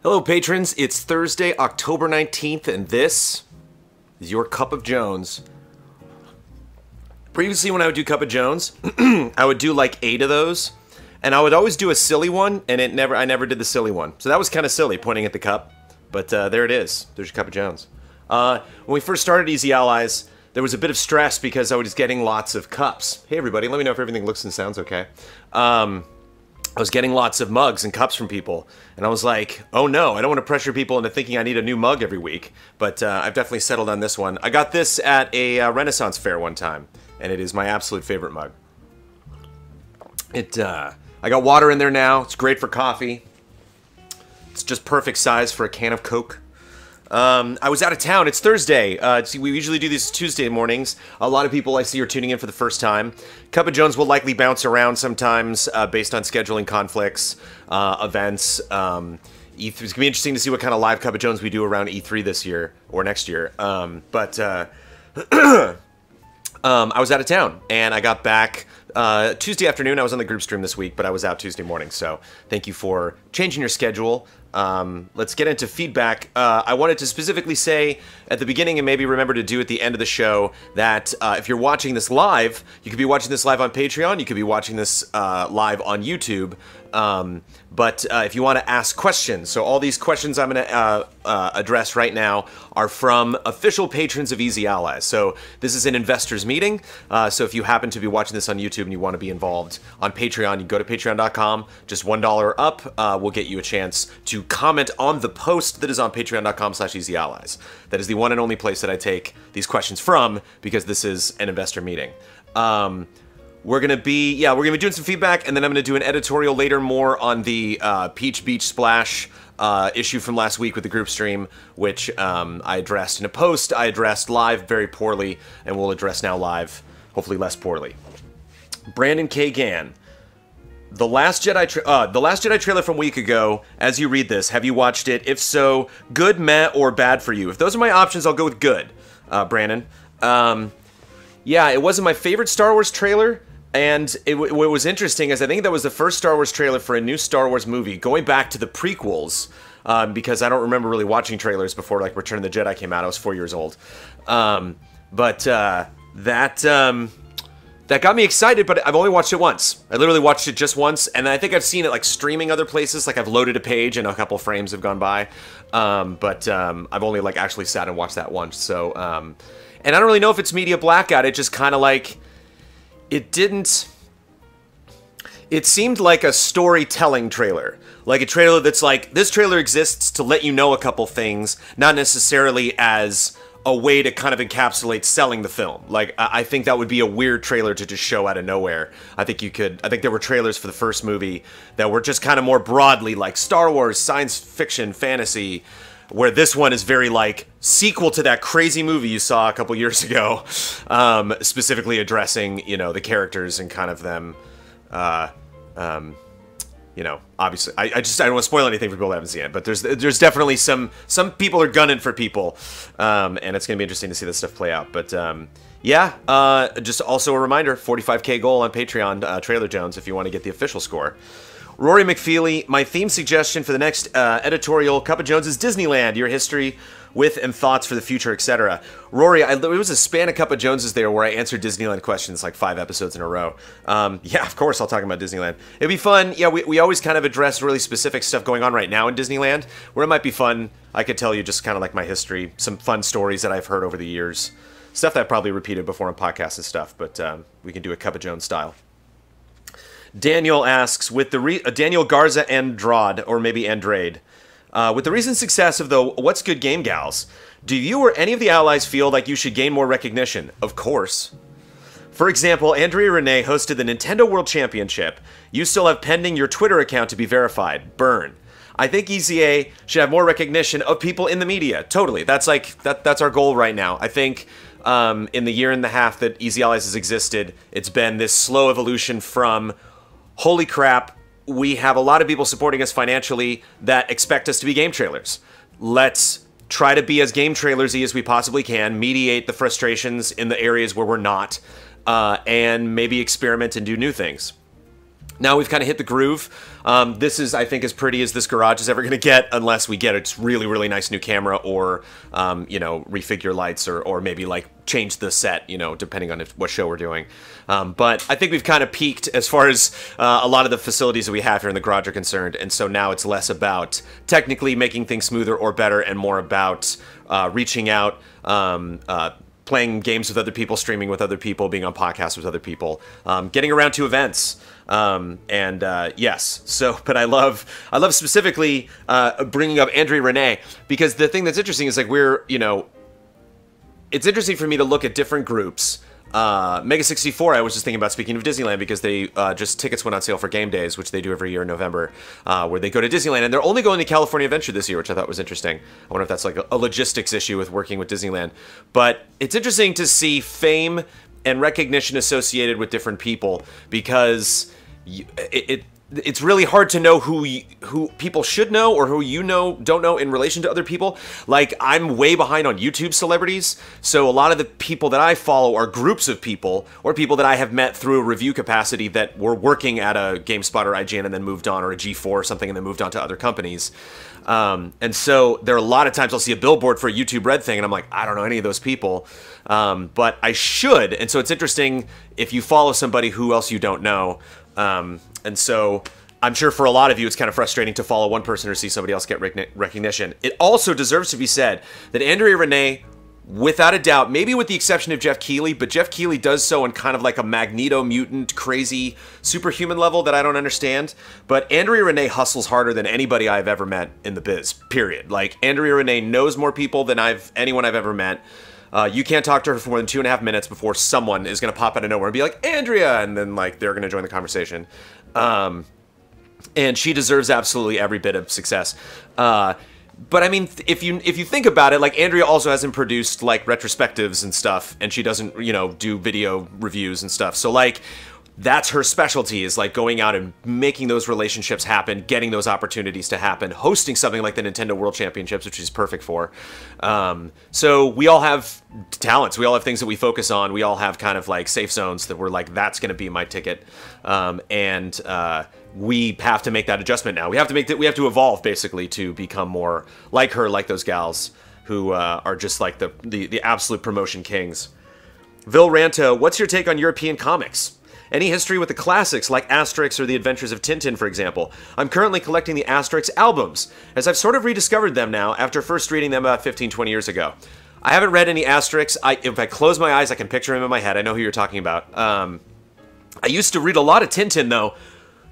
Hello, patrons. It's Thursday, October 19th, and this is your Cup of Jones. Previously, when I would do Cup of Jones, I would do like 8 of those, and I would always do a silly one, and I never did the silly one. So that was kind of silly, pointing at the cup. But there it is. There's your Cup of Jones. When we first started Easy Allies, there was a bit of stress because I was getting lots of cups. Hey, everybody, let me know if everything looks and sounds okay. I was getting lots of mugs and cups from people, and I was like, oh no, I don't want to pressure people into thinking I need a new mug every week, but I've definitely settled on this one. I got this at a Renaissance fair one time, and it is my absolute favorite mug. I got water in there now. It's great for coffee. It's just perfect size for a can of Coke. I was out of town. It's Thursday. We usually do these Tuesday mornings. A lot of people I see are tuning in for the first time. Cup of Jones will likely bounce around sometimes based on scheduling conflicts, events. E3. It's going to be interesting to see what kind of live Cup of Jones we do around E3 this year or next year. I was out of town, and I got back Tuesday afternoon. I was on the group stream this week, but I was out Tuesday morning, so thank you for changing your schedule. Let's get into feedback. I wanted to specifically say at the beginning, and maybe remember to do at the end of the show, that if you're watching this live, you could be watching this live on Patreon, you could be watching this live on YouTube. But if you want to ask questions, so all these questions I'm going to address right now are from official patrons of Easy Allies. So this is an investors meeting. So if you happen to be watching this on YouTube and you want to be involved on Patreon, you go to patreon.com. Just $1 up will get you a chance to comment on the post that is on patreon.com/easyallies. That is the one and only place that I take these questions from, because this is an investor meeting. We're gonna be doing some feedback, and then I'm gonna do an editorial later more on the Peach Beach Splash issue from last week with the group stream, which I addressed in a post. I addressed live very poorly, and we'll address now live, hopefully less poorly. Brandon K. Gann. The Last Jedi trailer from a week ago, as you read this, have you watched it? If so, good, meh, or bad for you? If those are my options, I'll go with good, Brandon. Yeah, it wasn't my favorite Star Wars trailer, and what was interesting is I think that was the first Star Wars trailer for a new Star Wars movie, going back to the prequels, because I don't remember really watching trailers before, like, Return of the Jedi came out. I was 4 years old. That got me excited, but I've only watched it once. I literally watched it just once, and I think I've seen it like streaming other places. Like I've loaded a page and a couple frames have gone by, I've only like actually sat and watched that once. So, and I don't really know if it's media blackout. It just kind of like, it seemed like a storytelling trailer. Like a trailer that's like, this trailer exists to let you know a couple things, not necessarily as a way to kind of encapsulate selling the film. Like, I think that would be a weird trailer to just show out of nowhere. I think there were trailers for the first movie that were just kind of more broadly like Star Wars, science fiction, fantasy, where this one is very like sequel to that crazy movie you saw a couple years ago, specifically addressing, you know, the characters and kind of them, you know, obviously, I don't want to spoil anything for people that haven't seen it, but there's definitely some people are gunning for people, and it's going to be interesting to see this stuff play out. But yeah, just also a reminder, 45K goal on Patreon, Trailer Jones, if you want to get the official score. Rory McFeely, my theme suggestion for the next editorial Cup of Jones is Disneyland, your history with and thoughts for the future, etc. Rory, it was a span of Cup of Joneses there where I answered Disneyland questions like 5 episodes in a row. Yeah, of course I'll talk about Disneyland. It'd be fun. Yeah, we always kind of address really specific stuff going on right now in Disneyland, where it might be fun. I could tell you just kind of like my history, some fun stories that I've heard over the years. Stuff that I've probably repeated before on podcasts and stuff, but we can do a Cup of Jones style. Daniel asks, with the Daniel Garza Andrade, or maybe Andrade, with the recent success of the What's Good Game Gals, do you or any of the allies feel like you should gain more recognition? Of course. For example, Andrea Renee hosted the Nintendo World Championship. You still have pending your Twitter account to be verified. Burn. I think EZA should have more recognition of people in the media. Totally. That's like that's our goal right now. I think in the year and a half that Easy Allies has existed, it's been this slow evolution from holy crap, we have a lot of people supporting us financially that expect us to be game trailers. Let's try to be as game trailersy as we possibly can, mediate the frustrations in the areas where we're not, and maybe experiment and do new things. Now we've kind of hit the groove. This is, I think, as pretty as this garage is ever going to get, unless we get a really, really nice new camera or, you know, refigure lights or maybe like change the set, you know, depending on what show we're doing. But I think we've kind of peaked as far as a lot of the facilities that we have here in the garage are concerned. And so now it's less about technically making things smoother or better and more about reaching out, playing games with other people, streaming with other people, being on podcasts with other people, getting around to events. Yes, so, but I love specifically bringing up Andrea Renee, because the thing that's interesting is like it's interesting for me to look at different groups. Mega 64, I was just thinking about, speaking of Disneyland, because they just tickets went on sale for Game Days, which they do every year in November, where they go to Disneyland, and they're only going to California Adventure this year, which I thought was interesting. I wonder if that's like a logistics issue with working with Disneyland. But it's interesting to see fame and recognition associated with different people, because it's really hard to know who people should know or who don't know in relation to other people. Like, I'm way behind on YouTube celebrities, so a lot of the people that I follow are groups of people or people that I have met through a review capacity that were working at a GameSpot or IGN and then moved on, or a G4 or something and then moved on to other companies. And so there are a lot of times I'll see a billboard for a YouTube Red thing and I'm like, I don't know any of those people, but I should. And so it's interesting if you follow somebody who else you don't know. And so I'm sure for a lot of you, it's kind of frustrating to follow one person or see somebody else get recognition. It also deserves to be said that Andrea Renee, without a doubt, maybe with the exception of Jeff Keighley, but Jeff Keighley does so on kind of like a Magneto mutant, crazy, superhuman level that I don't understand. But Andrea Renee hustles harder than anybody I've ever met in the biz, period. Like, Andrea Renee knows more people than anyone I've ever met. You can't talk to her for more than 2.5 minutes before someone is going to pop out of nowhere and be like, Andrea, and then like they're going to join the conversation. And she deserves absolutely every bit of success. But I mean, if you think about it, like, Andrea also hasn't produced like retrospectives and stuff, and she doesn't, do video reviews and stuff. So like, that's her specialty, is like going out and making those relationships happen, getting those opportunities to happen, hosting something like the Nintendo World Championships, which she's perfect for. So we all have talents. We all have things that we focus on. We all have kind of like safe zones that we're like, that's going to be my ticket. We have to make that adjustment now. We have to evolve basically to become more like her, like those gals who are just like the absolute promotion kings. Vil Ranto, what's your take on European comics? Any history with the classics like Asterix or The Adventures of Tintin, for example? I'm currently collecting the Asterix albums, as I've sort of rediscovered them now after first reading them about 15, 20 years ago. I haven't read any Asterix. If I close my eyes, I can picture him in my head. I know who you're talking about. I used to read a lot of Tintin, though.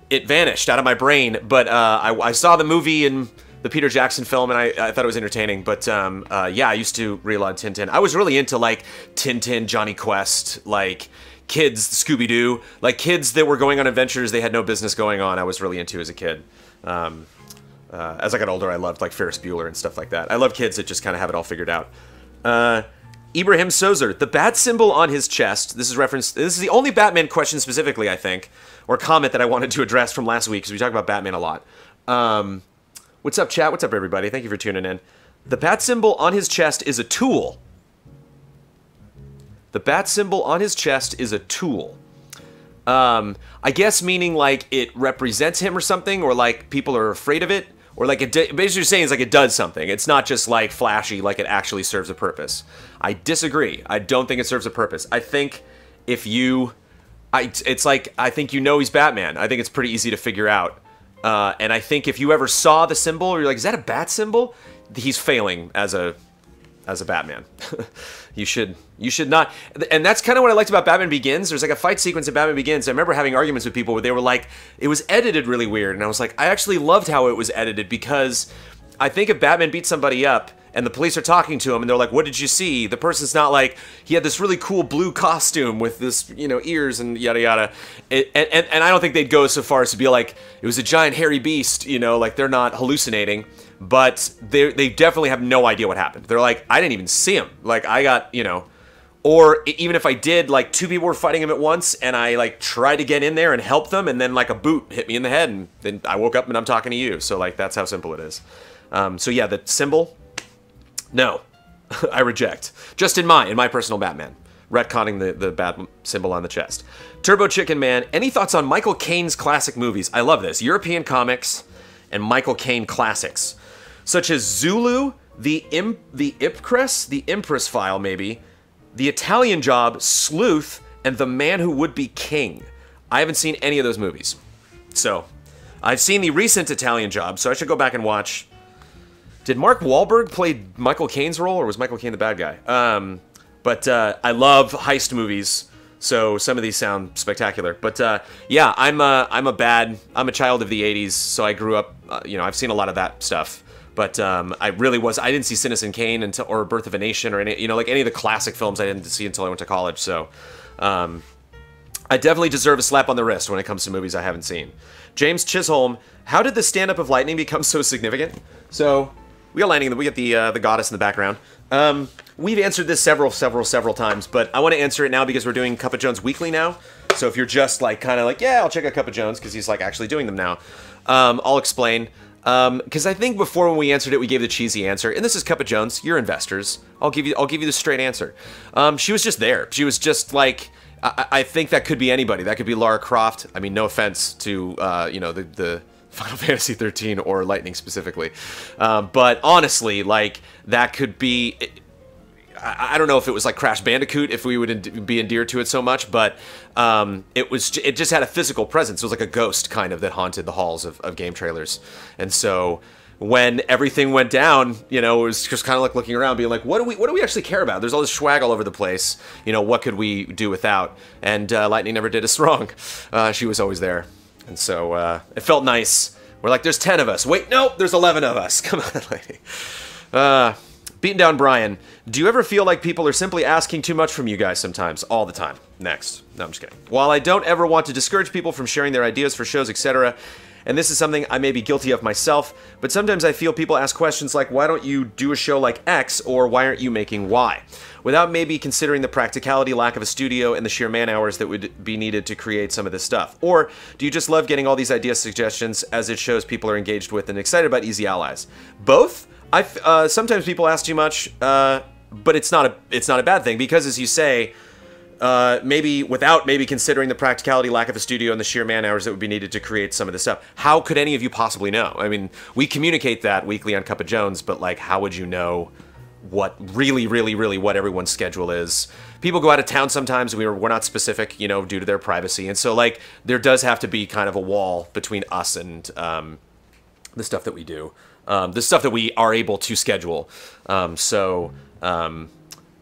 It vanished out of my brain, but I saw the movie and the Peter Jackson film, and I thought it was entertaining. But yeah, I used to read a lot of Tintin. I was really into like Tintin, Johnny Quest, like kids, Scooby-Doo, like kids that were going on adventures they had no business going on. I was really into as a kid. As I got older, I loved like Ferris Bueller and stuff like that. I love kids that just kind of have it all figured out. Ibrahim Sozer, the bat symbol on his chest. This is the only Batman question specifically, I think, or comment that I wanted to address from last week, because we talk about Batman a lot. What's up, chat? What's up, everybody? Thank you for tuning in. The bat symbol on his chest is a tool. The bat symbol on his chest is a tool. I guess meaning like it represents him or something, or like people are afraid of it, or like basically you're saying is like it does something. It's not just like flashy, like it actually serves a purpose. I disagree. I don't think it serves a purpose. I think if you, it's like, I think he's Batman. I think it's pretty easy to figure out. And I think if you ever saw the symbol, or you're like, is that a bat symbol? He's failing as a Batman. You should not. And that's kind of what I liked about Batman Begins. There's like a fight sequence in Batman Begins. I remember having arguments with people where they were like, it was edited really weird. And I was like, I actually loved how it was edited, because I think if Batman beats somebody up and the police are talking to him and they're like, what did you see? The person's not like, he had this really cool blue costume with this, ears and yada yada. And I don't think they'd go so far as to be like, it was a giant hairy beast, like they're not hallucinating. But they definitely have no idea what happened. They're like, I didn't even see him. Like, I got, or even if I did, like, two people were fighting him at once, and I, like, tried to get in there and help them, and then, like, a boot hit me in the head, and then I woke up and I'm talking to you. So, like, that's how simple it is. So, yeah, the symbol, no. I reject. Just in my personal Batman. retconning the bad symbol on the chest. Turbo Chicken Man, any thoughts on Michael Caine's classic movies? I love this. European comics and Michael Caine classics, such as Zulu, the Empress File, maybe, The Italian Job, Sleuth, and The Man Who Would Be King. I haven't seen any of those movies. So, I've seen the recent Italian Job, so I should go back and watch. Did Mark Wahlberg play Michael Caine's role, or was Michael Caine the bad guy? But I love heist movies, so some of these sound spectacular. But yeah, I'm a child of the '80s, so I grew up. I've seen a lot of that stuff. But I didn't see Citizen Kane or Birth of a Nation or any of the classic films I didn't see until I went to college. So I definitely deserve a slap on the wrist when it comes to movies I haven't seen. James Chisholm, how did the stand-up of Lightning become so significant? So we got Lightning, we get the goddess in the background. We've answered this several times, but I want to answer it now because we're doing Cup of Jones weekly now. So if you're just yeah, I'll check out Cup of Jones because he's actually doing them now. I'll explain. Because I think before when we answered it, we gave the cheesy answer, and this is Cup of Jones. You're investors. I'll give you the straight answer. She was just there. She was just I think that could be anybody. That could be Lara Croft. I mean, no offense to the Final Fantasy 13 or Lightning specifically, but honestly, that could be. I don't know if it was like Crash Bandicoot, if we would be endeared to it so much, but it just had a physical presence. It was like a ghost kind of that haunted the halls of game trailers. And so when everything went down, it was just kind of like looking around, being like, what do we actually care about? There's all this swag all over the place. What could we do without? And Lightning never did us wrong. She was always there. And so it felt nice. We're like, there's 10 of us. Wait, no, there's 11 of us. Come on, Lightning. Beaten Down Brian, do you ever feel like people are simply asking too much from you guys sometimes? All the time. Next. No, I'm just kidding. While I don't ever want to discourage people from sharing their ideas for shows, etc., and this is something I may be guilty of myself, but sometimes I feel people ask questions like, why don't you do a show like X, or why aren't you making Y? Without maybe considering the practicality, lack of a studio, and the sheer man hours that would be needed to create some of this stuff. Or do you just love getting all these idea suggestions as it shows people are engaged with and excited about Easy Allies? Both? Sometimes people ask too much, but it's not a bad thing because, as you say, without considering the practicality, lack of a studio, and the sheer man hours that would be needed to create some of this stuff, how could any of you possibly know? I mean, we communicate that weekly on Cup of Jones, but how would you know what really what everyone's schedule is? People go out of town sometimes. We're not specific, due to their privacy, and so there does have to be kind of a wall between us and the stuff that we do. The stuff that we are able to schedule.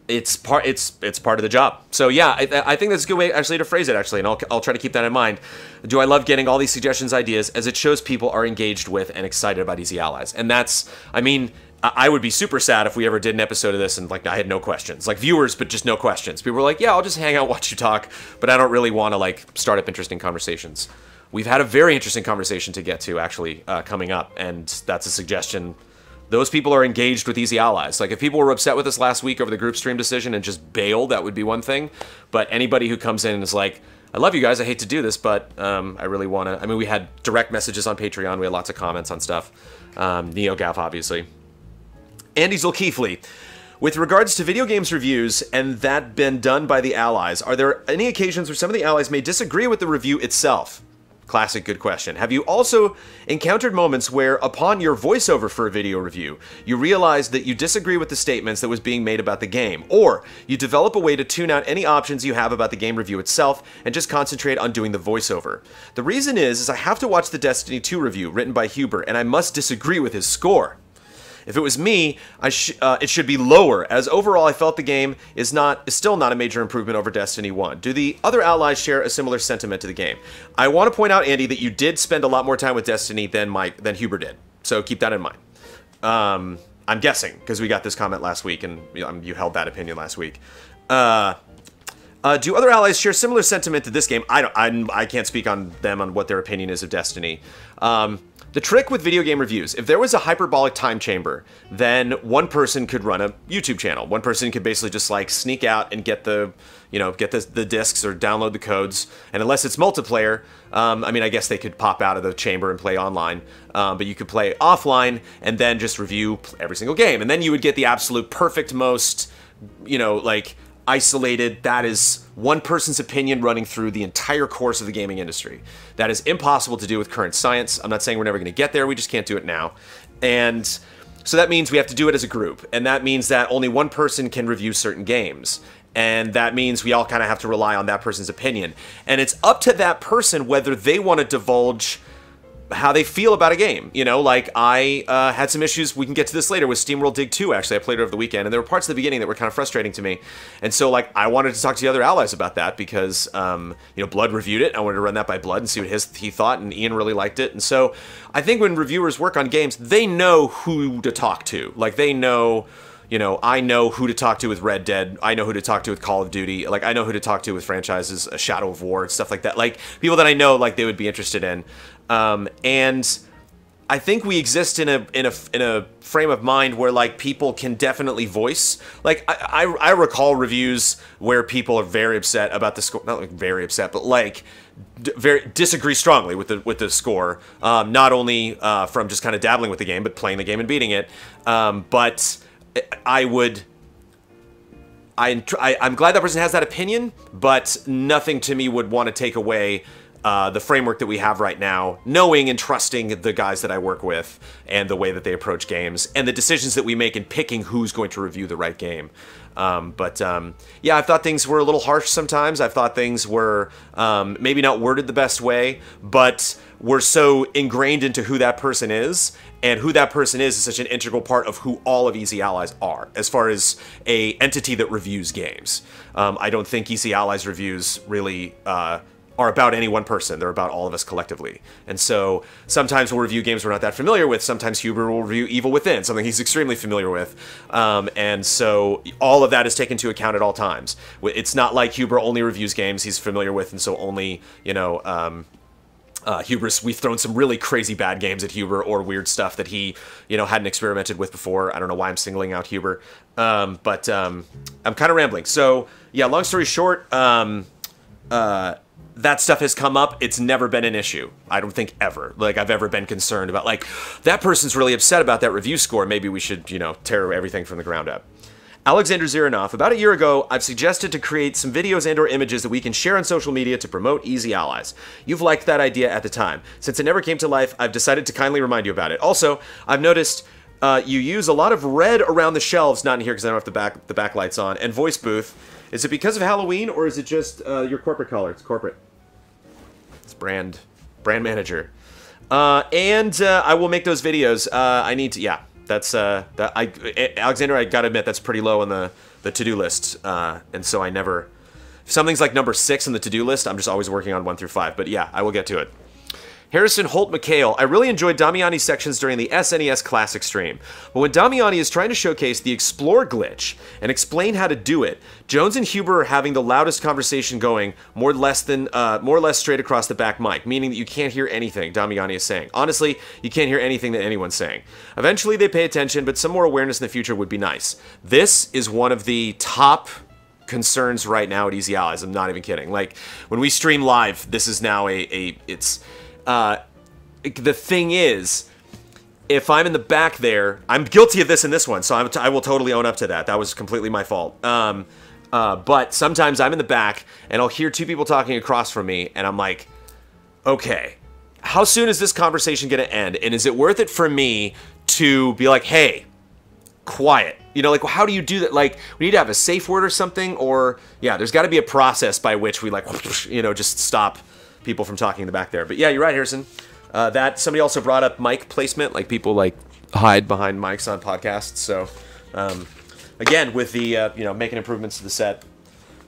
It's part of the job. So yeah, I think that's a good way actually to phrase it and I'll try to keep that in mind. Do I love getting all these suggestions, ideas, as it shows people are engaged with and excited about Easy Allies? And I would be super sad if we ever did an episode of this and I had no questions. Viewers, but just no questions. People were like, yeah, I'll just hang out, watch you talk, but I don't really want to start up interesting conversations. We've had a very interesting conversation to get to, actually, coming up, and that's a suggestion. Those people are engaged with Easy Allies. If people were upset with us last week over the group stream decision and just bailed, that would be one thing. But anybody who comes in and is like, I love you guys, I hate to do this, but I really want to... we had direct messages on Patreon, we had lots of comments on stuff. NeoGaf, obviously. Andy Zulkifli. With regards to video games reviews and that been done by the Allies, are there any occasions where some of the Allies may disagree with the review itself? Classic good question. Have you also encountered moments where, upon your voiceover for a video review, you realize that you disagree with the statements that was being made about the game, or you develop a way to tune out any options you have about the game review itself and just concentrate on doing the voiceover? The reason is I have to watch the Destiny 2 review written by Huber, and I must disagree with his score. If it was me, it should be lower, as overall I felt the game is still not a major improvement over Destiny 1. Do the other Allies share a similar sentiment to the game? I want to point out, Andy, that you did spend a lot more time with Destiny than Huber did, so keep that in mind. I'm guessing, because we got this comment last week, and you held that opinion last week. Do other Allies share similar sentiment to this game? I can't speak on them on what their opinion is of Destiny. The trick with video game reviews, if there was a hyperbolic time chamber, then one person could run a YouTube channel. One person could basically just sneak out and get the discs or download the codes. And unless it's multiplayer, I guess they could pop out of the chamber and play online. But you could play offline and then just review every single game. And then you would get the absolute perfect, most, isolated. That is one person's opinion running through the entire course of the gaming industry. That is impossible to do with current science. I'm not saying we're never going to get there. We just can't do it now. And so that means we have to do it as a group. And that means that only one person can review certain games. And that means we all kind of have to rely on that person's opinion. And it's up to that person whether they want to divulge how they feel about a game. You know, like I had some issues, we can get to this later, with SteamWorld Dig 2, actually. I played it over the weekend, and there were parts of the beginning that were kind of frustrating to me. And so, like, I wanted to talk to the other allies about that because, you know, Blood reviewed it. I wanted to run that by Blood and see what he thought, and Ian really liked it. And so I think when reviewers work on games, they know who to talk to. Like, they know... You know, I know who to talk to with Red Dead. I know who to talk to with Call of Duty. Like, I know who to talk to with franchises, Shadow of War, and stuff like that. Like, people that I know, like, they would be interested in. And I think we exist in a frame of mind where, like, people can definitely voice. Like, I recall reviews where people are very upset about the score. Not like very upset, but like very disagree strongly with the score. Not only from just kind of dabbling with the game, but playing the game and beating it. But I'm glad that person has that opinion, but nothing to me would want to take away the framework that we have right now, knowing and trusting the guys that I work with and the way that they approach games and the decisions that we make in picking who's going to review the right game. Yeah, I thought things were a little harsh sometimes. I thought things were maybe not worded the best way, but we're so ingrained into who that person is, and who that person is such an integral part of who all of Easy Allies are, as far as a entity that reviews games. I don't think Easy Allies reviews really are about any one person. They're about all of us collectively. And so sometimes we'll review games we're not that familiar with. Sometimes Huber will review Evil Within, something he's extremely familiar with. And so all of that is taken into account at all times. It's not like Huber only reviews games he's familiar with, and so only, you know, we've thrown some really crazy bad games at Huber, or weird stuff that he, you know, hadn't experimented with before. I don't know why I'm singling out Huber. I'm kind of rambling. So, yeah, long story short, that stuff has come up. It's never been an issue. I don't think ever. Like, I've ever been concerned about, like, that person's really upset about that review score. Maybe we should, you know, tear everything from the ground up. Alexander Zirinov, about a year ago, I've suggested to create some videos and or images that we can share on social media to promote Easy Allies. You've liked that idea at the time. Since it never came to life, I've decided to kindly remind you about it. Also, I've noticed you use a lot of red around the shelves, not in here because I don't have the backlights on, and voice booth. Is it because of Halloween, or is it just your corporate color? It's corporate. It's brand manager. I will make those videos. I need to, yeah. That's Alexander, I gotta admit, that's pretty low on the to-do list, and so I never... If something's like number 6 on the to-do list, I'm just always working on 1 through 5, but yeah, I will get to it. Harrison Holt McHale, I really enjoyed Damiani's sections during the SNES Classic stream, but when Damiani is trying to showcase the Explore glitch and explain how to do it, Jones and Huber are having the loudest conversation going, more or less straight across the back mic, meaning that you can't hear anything Damiani is saying. Honestly, you can't hear anything that anyone's saying. Eventually they pay attention, but some more awareness in the future would be nice. This is one of the top concerns right now at Easy Allies. I'm not even kidding. Like, when we stream live, this is now the thing is, if I'm in the back there, I'm guilty of this in this one, so I will totally own up to that. That was completely my fault. But sometimes I'm in the back, and I'll hear 2 people talking across from me, and I'm like, okay, how soon is this conversation going to end? And is it worth it for me to be like, hey, quiet? You know, like, how do you do that? Like, we need to have a safe word or something, or, yeah, there's got to be a process by which we, like, you know, just stop people from talking in the back there. But yeah, you're right, Harrison. That somebody also brought up mic placement, like people like hide behind mics on podcasts. So again, with the you know, making improvements to the set,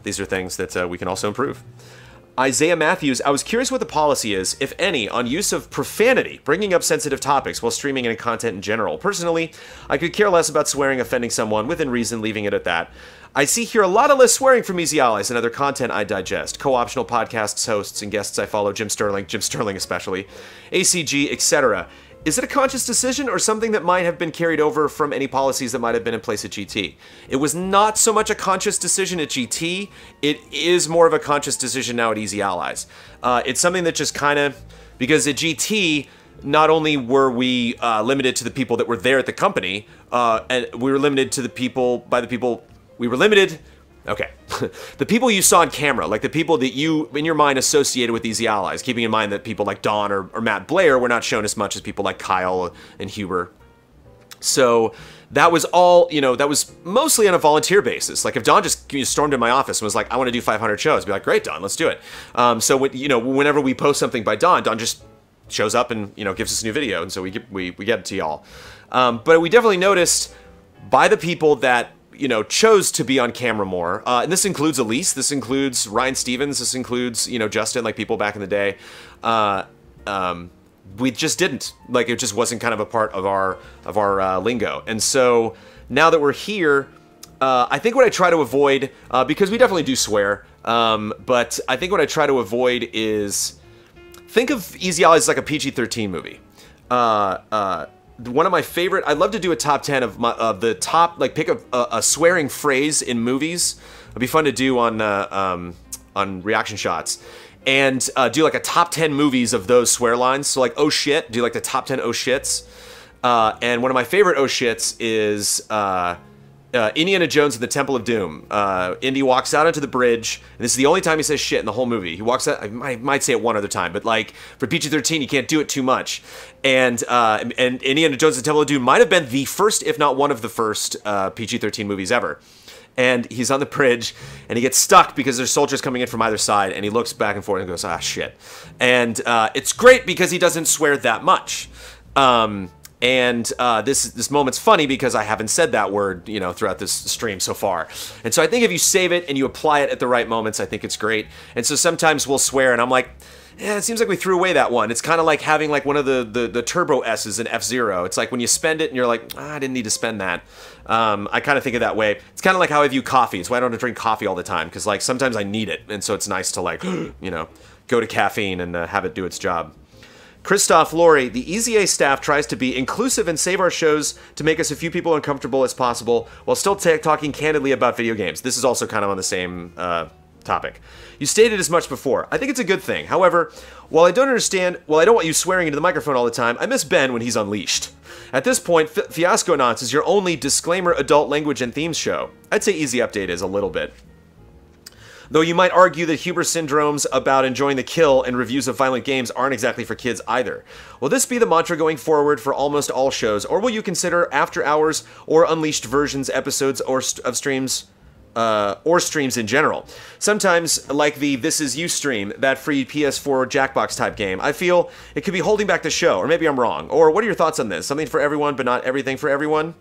these are things that we can also improve. Isaiah Matthews, I was curious what the policy is, if any, on use of profanity, bringing up sensitive topics while streaming and content in general. Personally, I could care less about swearing, offending someone, within reason, leaving it at that. I see here a lot of less swearing from Easy Allies and other content I digest. Co-optional podcasts, hosts, and guests I follow, Jim Sterling especially, ACG, etc. Is it a conscious decision or something that might have been carried over from any policies that might have been in place at GT? It was not so much a conscious decision at GT, it is more of a conscious decision now at Easy Allies. It's something that just kind of, because at GT, not only were we limited to the people that were there at the company, and we were limited to the people, we were limited Okay. The people you saw on camera, like the people that you, in your mind, associated with Easy Allies, keeping in mind that people like Don or Matt Blair were not shown as much as people like Kyle and Huber. So that was all, that was mostly on a volunteer basis. Like if Don just stormed in my office and was like, I want to do 500 shows, I'd be like, great, Don, let's do it. So whenever we post something by Don just shows up and, gives us a new video. And so we get it to y'all. But we definitely noticed by the people that, chose to be on camera more. And this includes Elise, this includes Ryan Stevens, this includes, Justin, like people back in the day. We just didn't. Like, it just wasn't kind of a part of our lingo. And so now that we're here, I think what I try to avoid, because we definitely do swear, but I think what I try to avoid is, think of Easy Allies as like a PG-13 movie. One of my favorite, I'd love to do a top 10 of the top, like pick a swearing phrase in movies. It'd be fun to do on Reaction Shots. And do like a top 10 movies of those swear lines. So like, oh shit, do like the top 10 oh shits. And one of my favorite oh shits is Indiana Jones and the Temple of Doom. Indy walks out onto the bridge, and this is the only time he says shit in the whole movie. He walks out, I might say it one other time, but like for PG-13, you can't do it too much. And Indiana Jones and the Temple of Doom might have been the first, if not one of the first PG-13 movies ever. And he's on the bridge, and he gets stuck because there's soldiers coming in from either side, and he looks back and forth and goes, ah, shit. And it's great because he doesn't swear that much. This moment's funny because I haven't said that word, throughout this stream so far. And so I think if you save it and you apply it at the right moments, I think it's great. And so sometimes we'll swear, and I'm like, yeah, it seems like we threw away that one. It's kind of like having like one of the turbo S's in F-Zero. It's like when you spend it and you're like, I didn't need to spend that. I kind of think of that way. It's kind of like how I view coffee. It's why I don't drink coffee all the time, because like sometimes I need it, and so it's nice to like, go to caffeine and have it do its job. Christoph Laurie, the Easy A staff tries to be inclusive and save our shows to make us a few people uncomfortable as possible while still talking candidly about video games. This is also kind of on the same topic. You stated as much before. I think it's a good thing. However, while I don't want you swearing into the microphone all the time, I miss Ben when he's unleashed. At this point, Fiasconauts is your only disclaimer adult language and themes show. I'd say Easy Update is a little bit. Though you might argue that Huber syndromes about enjoying the kill and reviews of violent games aren't exactly for kids either. Will this be the mantra going forward for almost all shows, or will you consider after hours or unleashed versions, episodes, of streams, or streams in general? Sometimes, like the This Is You stream, that free PS4 Jackbox type game, I feel it could be holding back the show, or maybe I'm wrong. Or what are your thoughts on this? Something for everyone, but not everything for everyone?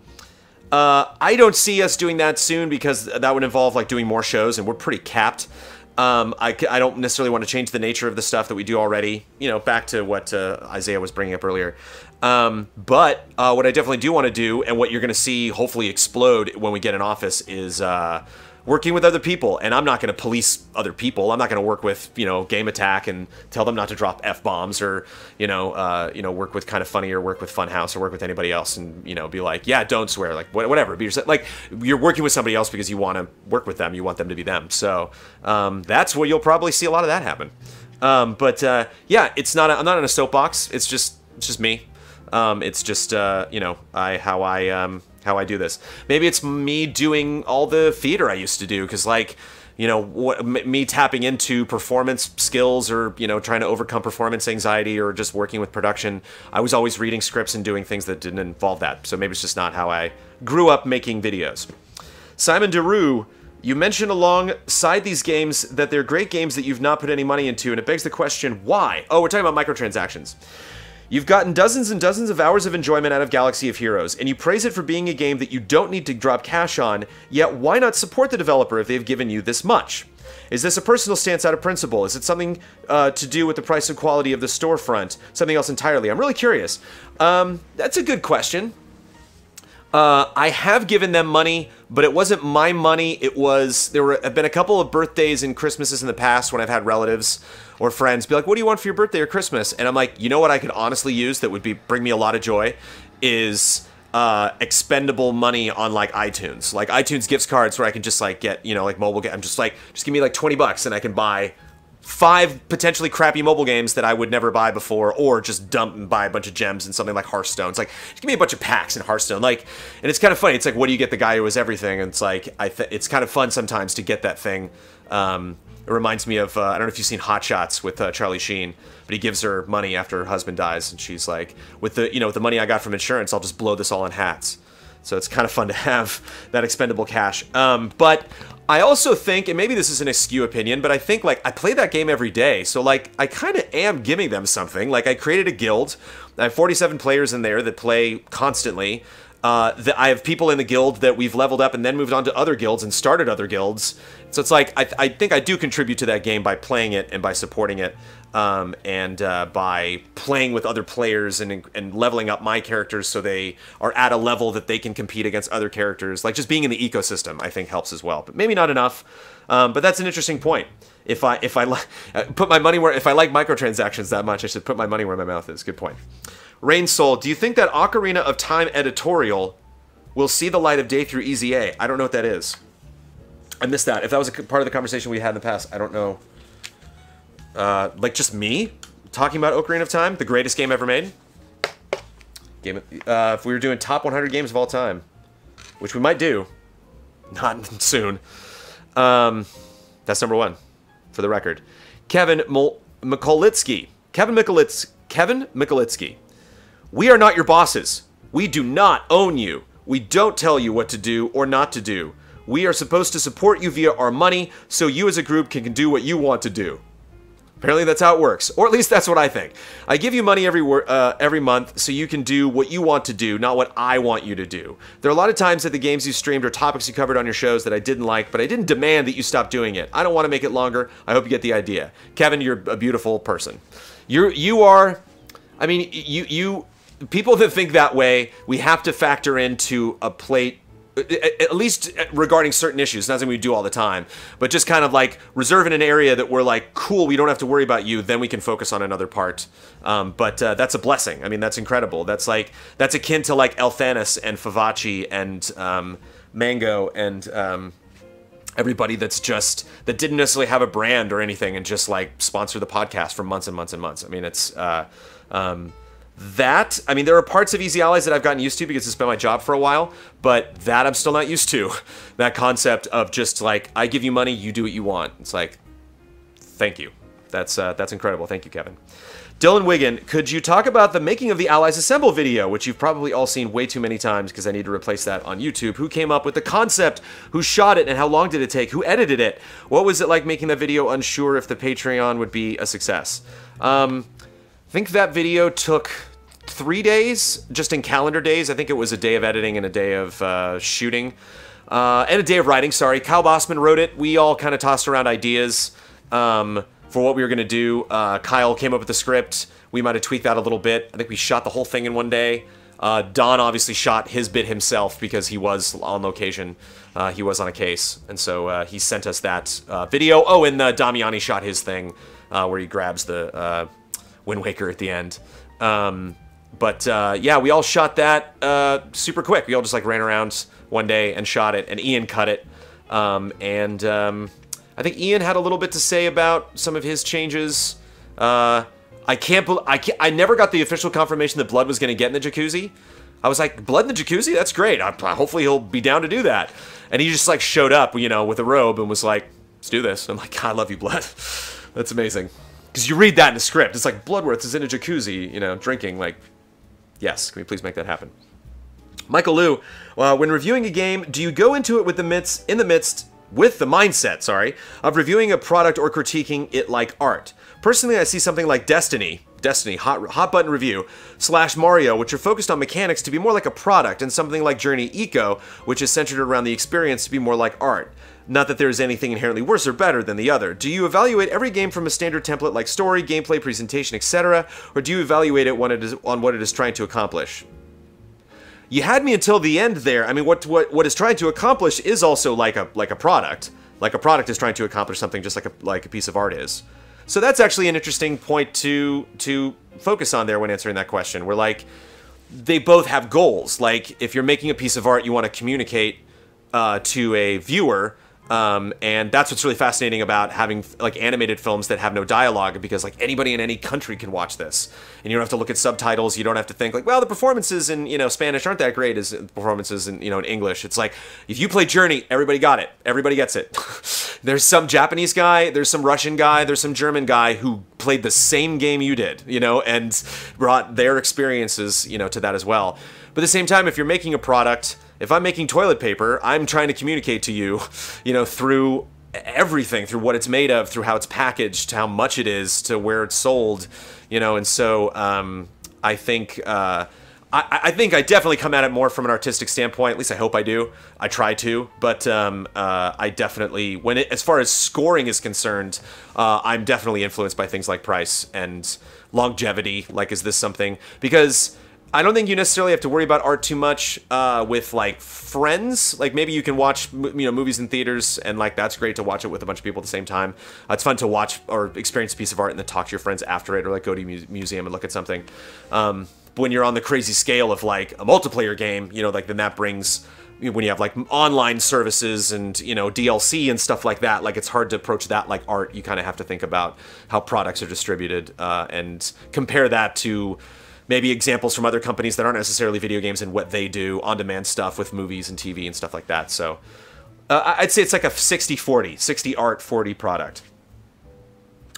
I don't see us doing that soon because that would involve like doing more shows, and we're pretty capped. I don't necessarily want to change the nature of the stuff that we do already, back to what Isaiah was bringing up earlier. But what I definitely do want to do, and what you're going to see hopefully explode when we get in office, is working with other people. And I'm not going to police other people. I'm not going to work with, Game Attack and tell them not to drop F-bombs, or, work with Kind of Funny, or work with Funhouse, or work with anybody else and, be like, yeah, don't swear, like, whatever. Be yourself. Like, you're working with somebody else because you want to work with them. You want them to be them. So that's where you'll probably see a lot of that happen. Yeah, I'm not in a soapbox. It's just me. It's just, how I do this. Maybe it's me doing all the theater I used to do, because like, me tapping into performance skills, or, trying to overcome performance anxiety, or just working with production. I was always reading scripts and doing things that didn't involve that. So maybe it's just not how I grew up making videos. Simon DeRue, you mentioned alongside these games that they're great games that you've not put any money into, and it begs the question, why? Oh, we're talking about microtransactions. You've gotten dozens and dozens of hours of enjoyment out of Galaxy of Heroes, and you praise it for being a game that you don't need to drop cash on, yet why not support the developer if they've given you this much? Is this a personal stance out of principle? Is it something to do with the price and quality of the storefront? Something else entirely? I'm really curious. That's a good question. I have given them money, but it wasn't my money. There have been a couple of birthdays and Christmases in the past when I've had relatives or friends be like, what do you want for your birthday or Christmas? And I'm like, what I could honestly use that would bring me a lot of joy is expendable money on like iTunes. Like iTunes gift cards where I can just like get, like mobile, I'm just like, just give me like $20 and I can buy 5 potentially crappy mobile games that I would never buy before, or just dump and buy a bunch of gems in something like Hearthstone. It's like, just give me a bunch of packs in Hearthstone. Like, and it's kind of funny. It's like, what do you get the guy who has everything? And it's like, it's kind of fun sometimes to get that thing. It reminds me of, I don't know if you've seen Hot Shots with Charlie Sheen, but he gives her money after her husband dies, and she's like, with the money I got from insurance, I'll just blow this all in hats. So it's kind of fun to have that expendable cash. But I also think, and maybe this is an askew opinion, but I think, like, I play that game every day, so, like, I kind of am giving them something. Like, I created a guild. I have 47 players in there that play constantly. I have people in the guild that we've leveled up and then moved on to other guilds and started other guilds. So it's like, I think I do contribute to that game by playing it and by supporting it, and by playing with other players and leveling up my characters so they are at a level that they can compete against other characters. Like, just being in the ecosystem, I think, helps as well. But maybe not enough. But that's an interesting point. If I put my money where, if I like microtransactions that much, I should put my money where my mouth is. Good point. Rain Soul, do you think that Ocarina of Time editorial will see the light of day through EZA? I don't know what that is. I missed that. If that was a part of the conversation we had in the past, I don't know. Like, just me talking about Ocarina of Time, the greatest game ever made? If we were doing top 100 games of all time, which we might do, not soon. That's number 1, for the record. Kevin Mikolitsky. Kevin Mikolitsky. We are not your bosses. We do not own you. We don't tell you what to do or not to do. We are supposed to support you via our money, so you as a group can do what you want to do. Apparently that's how it works, or at least that's what I think. I give you money every month so you can do what you want to do, not what I want you to do. There are a lot of times that the games you streamed or topics you covered on your shows that I didn't like, but I didn't demand that you stop doing it. I don't want to make it longer. I hope you get the idea. Kevin, you're a beautiful person. You are, I mean, you people that think that way, we have to factor into a plate, at least regarding certain issues. Not something we do all the time, but just kind of like reserving an area that we're like, cool, we don't have to worry about you, then we can focus on another part. But that's a blessing. I mean, that's incredible. That's akin to like Elthanis and Favachi and Mango and everybody that didn't necessarily have a brand or anything and just like sponsor the podcast for months and months and months. I mean, it's I mean, there are parts of Easy Allies that I've gotten used to because it's been my job for a while, but that I'm still not used to. That concept of just like, I give you money, you do what you want. It's like, thank you. That's incredible. Thank you, Kevin. Dylan Wiggin, could you talk about the Making of the Allies Assemble video, which you've probably all seen way too many times because I need to replace that on YouTube? Who came up with the concept? Who shot it? And how long did it take? Who edited it? What was it like making that video? Unsure if the Patreon would be a success. I think that video took 3 days, just in calendar days. I think it was a day of editing and a day of shooting. And a day of writing, sorry. Kyle Bossman wrote it. We all kind of tossed around ideas for what we were going to do. Kyle came up with the script. We might have tweaked that a little bit. I think we shot the whole thing in one day. Don obviously shot his bit himself because he was on location. He was on a case. And so he sent us that video. Oh, and Damiani shot his thing where he grabs the Wind Waker at the end. Yeah, we all shot that super quick. We all just like ran around one day and shot it, and Ian cut it. I think Ian had a little bit to say about some of his changes. I never got the official confirmation that Blood was going to get in the jacuzzi. I was like, Blood in the jacuzzi? That's great. Hopefully he'll be down to do that. And he just like showed up, you know, with a robe and was like, let's do this. I'm like, God, I love you, Blood. That's amazing. Because you read that in the script. It's like, Bloodworth is in a jacuzzi, you know, drinking. Like, yes, can we please make that happen? Michael Liu, when reviewing a game, do you go into it with the mindset, of reviewing a product or critiquing it like art? Personally, I see something like Destiny, hot button review, / Mario, which are focused on mechanics to be more like a product, and something like Journey Eco, which is centered around the experience to be more like art. Not that there is anything inherently worse or better than the other. Do you evaluate every game from a standard template like story, gameplay, presentation, etc., or do you evaluate it on what it is trying to accomplish? You had me until the end there. I mean, what it's trying to accomplish is also like a product. Like a product is trying to accomplish something just like a piece of art is. So that's actually an interesting point to focus on there when answering that question. Where like they both have goals. Like if you're making a piece of art, you want to communicate to a viewer And that's what's really fascinating about having like animated films that have no dialogue, because like anybody in any country can watch this, and you don't have to look at subtitles. You don't have to think like, well, the performances in Spanish aren't that great as the performances in in English. It's like if you play Journey, everybody got it. Everybody gets it. There's some Japanese guy, there's some Russian guy, there's some German guy who played the same game you did, and brought their experiences, to that as well. But at the same time, if you're making a product, if I'm making toilet paper, I'm trying to communicate to you, through everything, through what it's made of, through how it's packaged, how much it is, to where it's sold, and so I think I think I definitely come at it more from an artistic standpoint. At least I hope I do. I try to, but I definitely, as far as scoring is concerned, I'm definitely influenced by things like price and longevity. Like, is this something? Because I don't think you necessarily have to worry about art too much with like friends. Like maybe you can watch movies in theaters, and like that's great to watch it with a bunch of people at the same time. It's fun to watch or experience a piece of art and then talk to your friends after it, or like go to a museum and look at something. But when you're on the crazy scale of like a multiplayer game, like then that brings, when you have like online services and DLC and stuff like that, like it's hard to approach that like art. You kind of have to think about how products are distributed and compare that to maybe examples from other companies that aren't necessarily video games and what they do, on-demand stuff with movies and TV and stuff like that. So I'd say it's like a 60-40, 60 art, 40 product.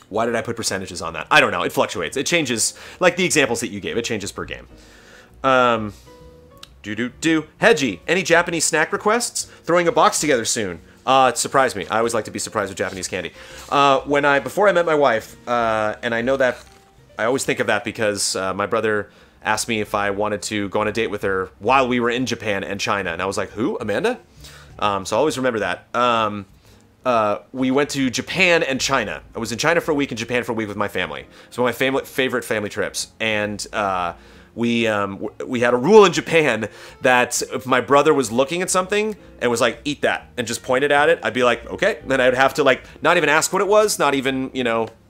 Why did I put percentages on that? I don't know. It fluctuates. It changes, like the examples that you gave. It changes per game. Hedgie, any Japanese snack requests? Throwing a box together soon. It surprised me. I always like to be surprised with Japanese candy. Before I met my wife, and I know that I always think of that because my brother asked me if I wanted to go on a date with her while we were in Japan and China. And I was like, who? Amanda? So I always remember that. We went to Japan and China. I was in China for a week and Japan for a week with my family. It's one of my favorite family trips. And we had a rule in Japan that if my brother was looking at something and was like, eat that, and just pointed at it, I'd be like, okay. Then I'd have to like not even ask what it was, not even,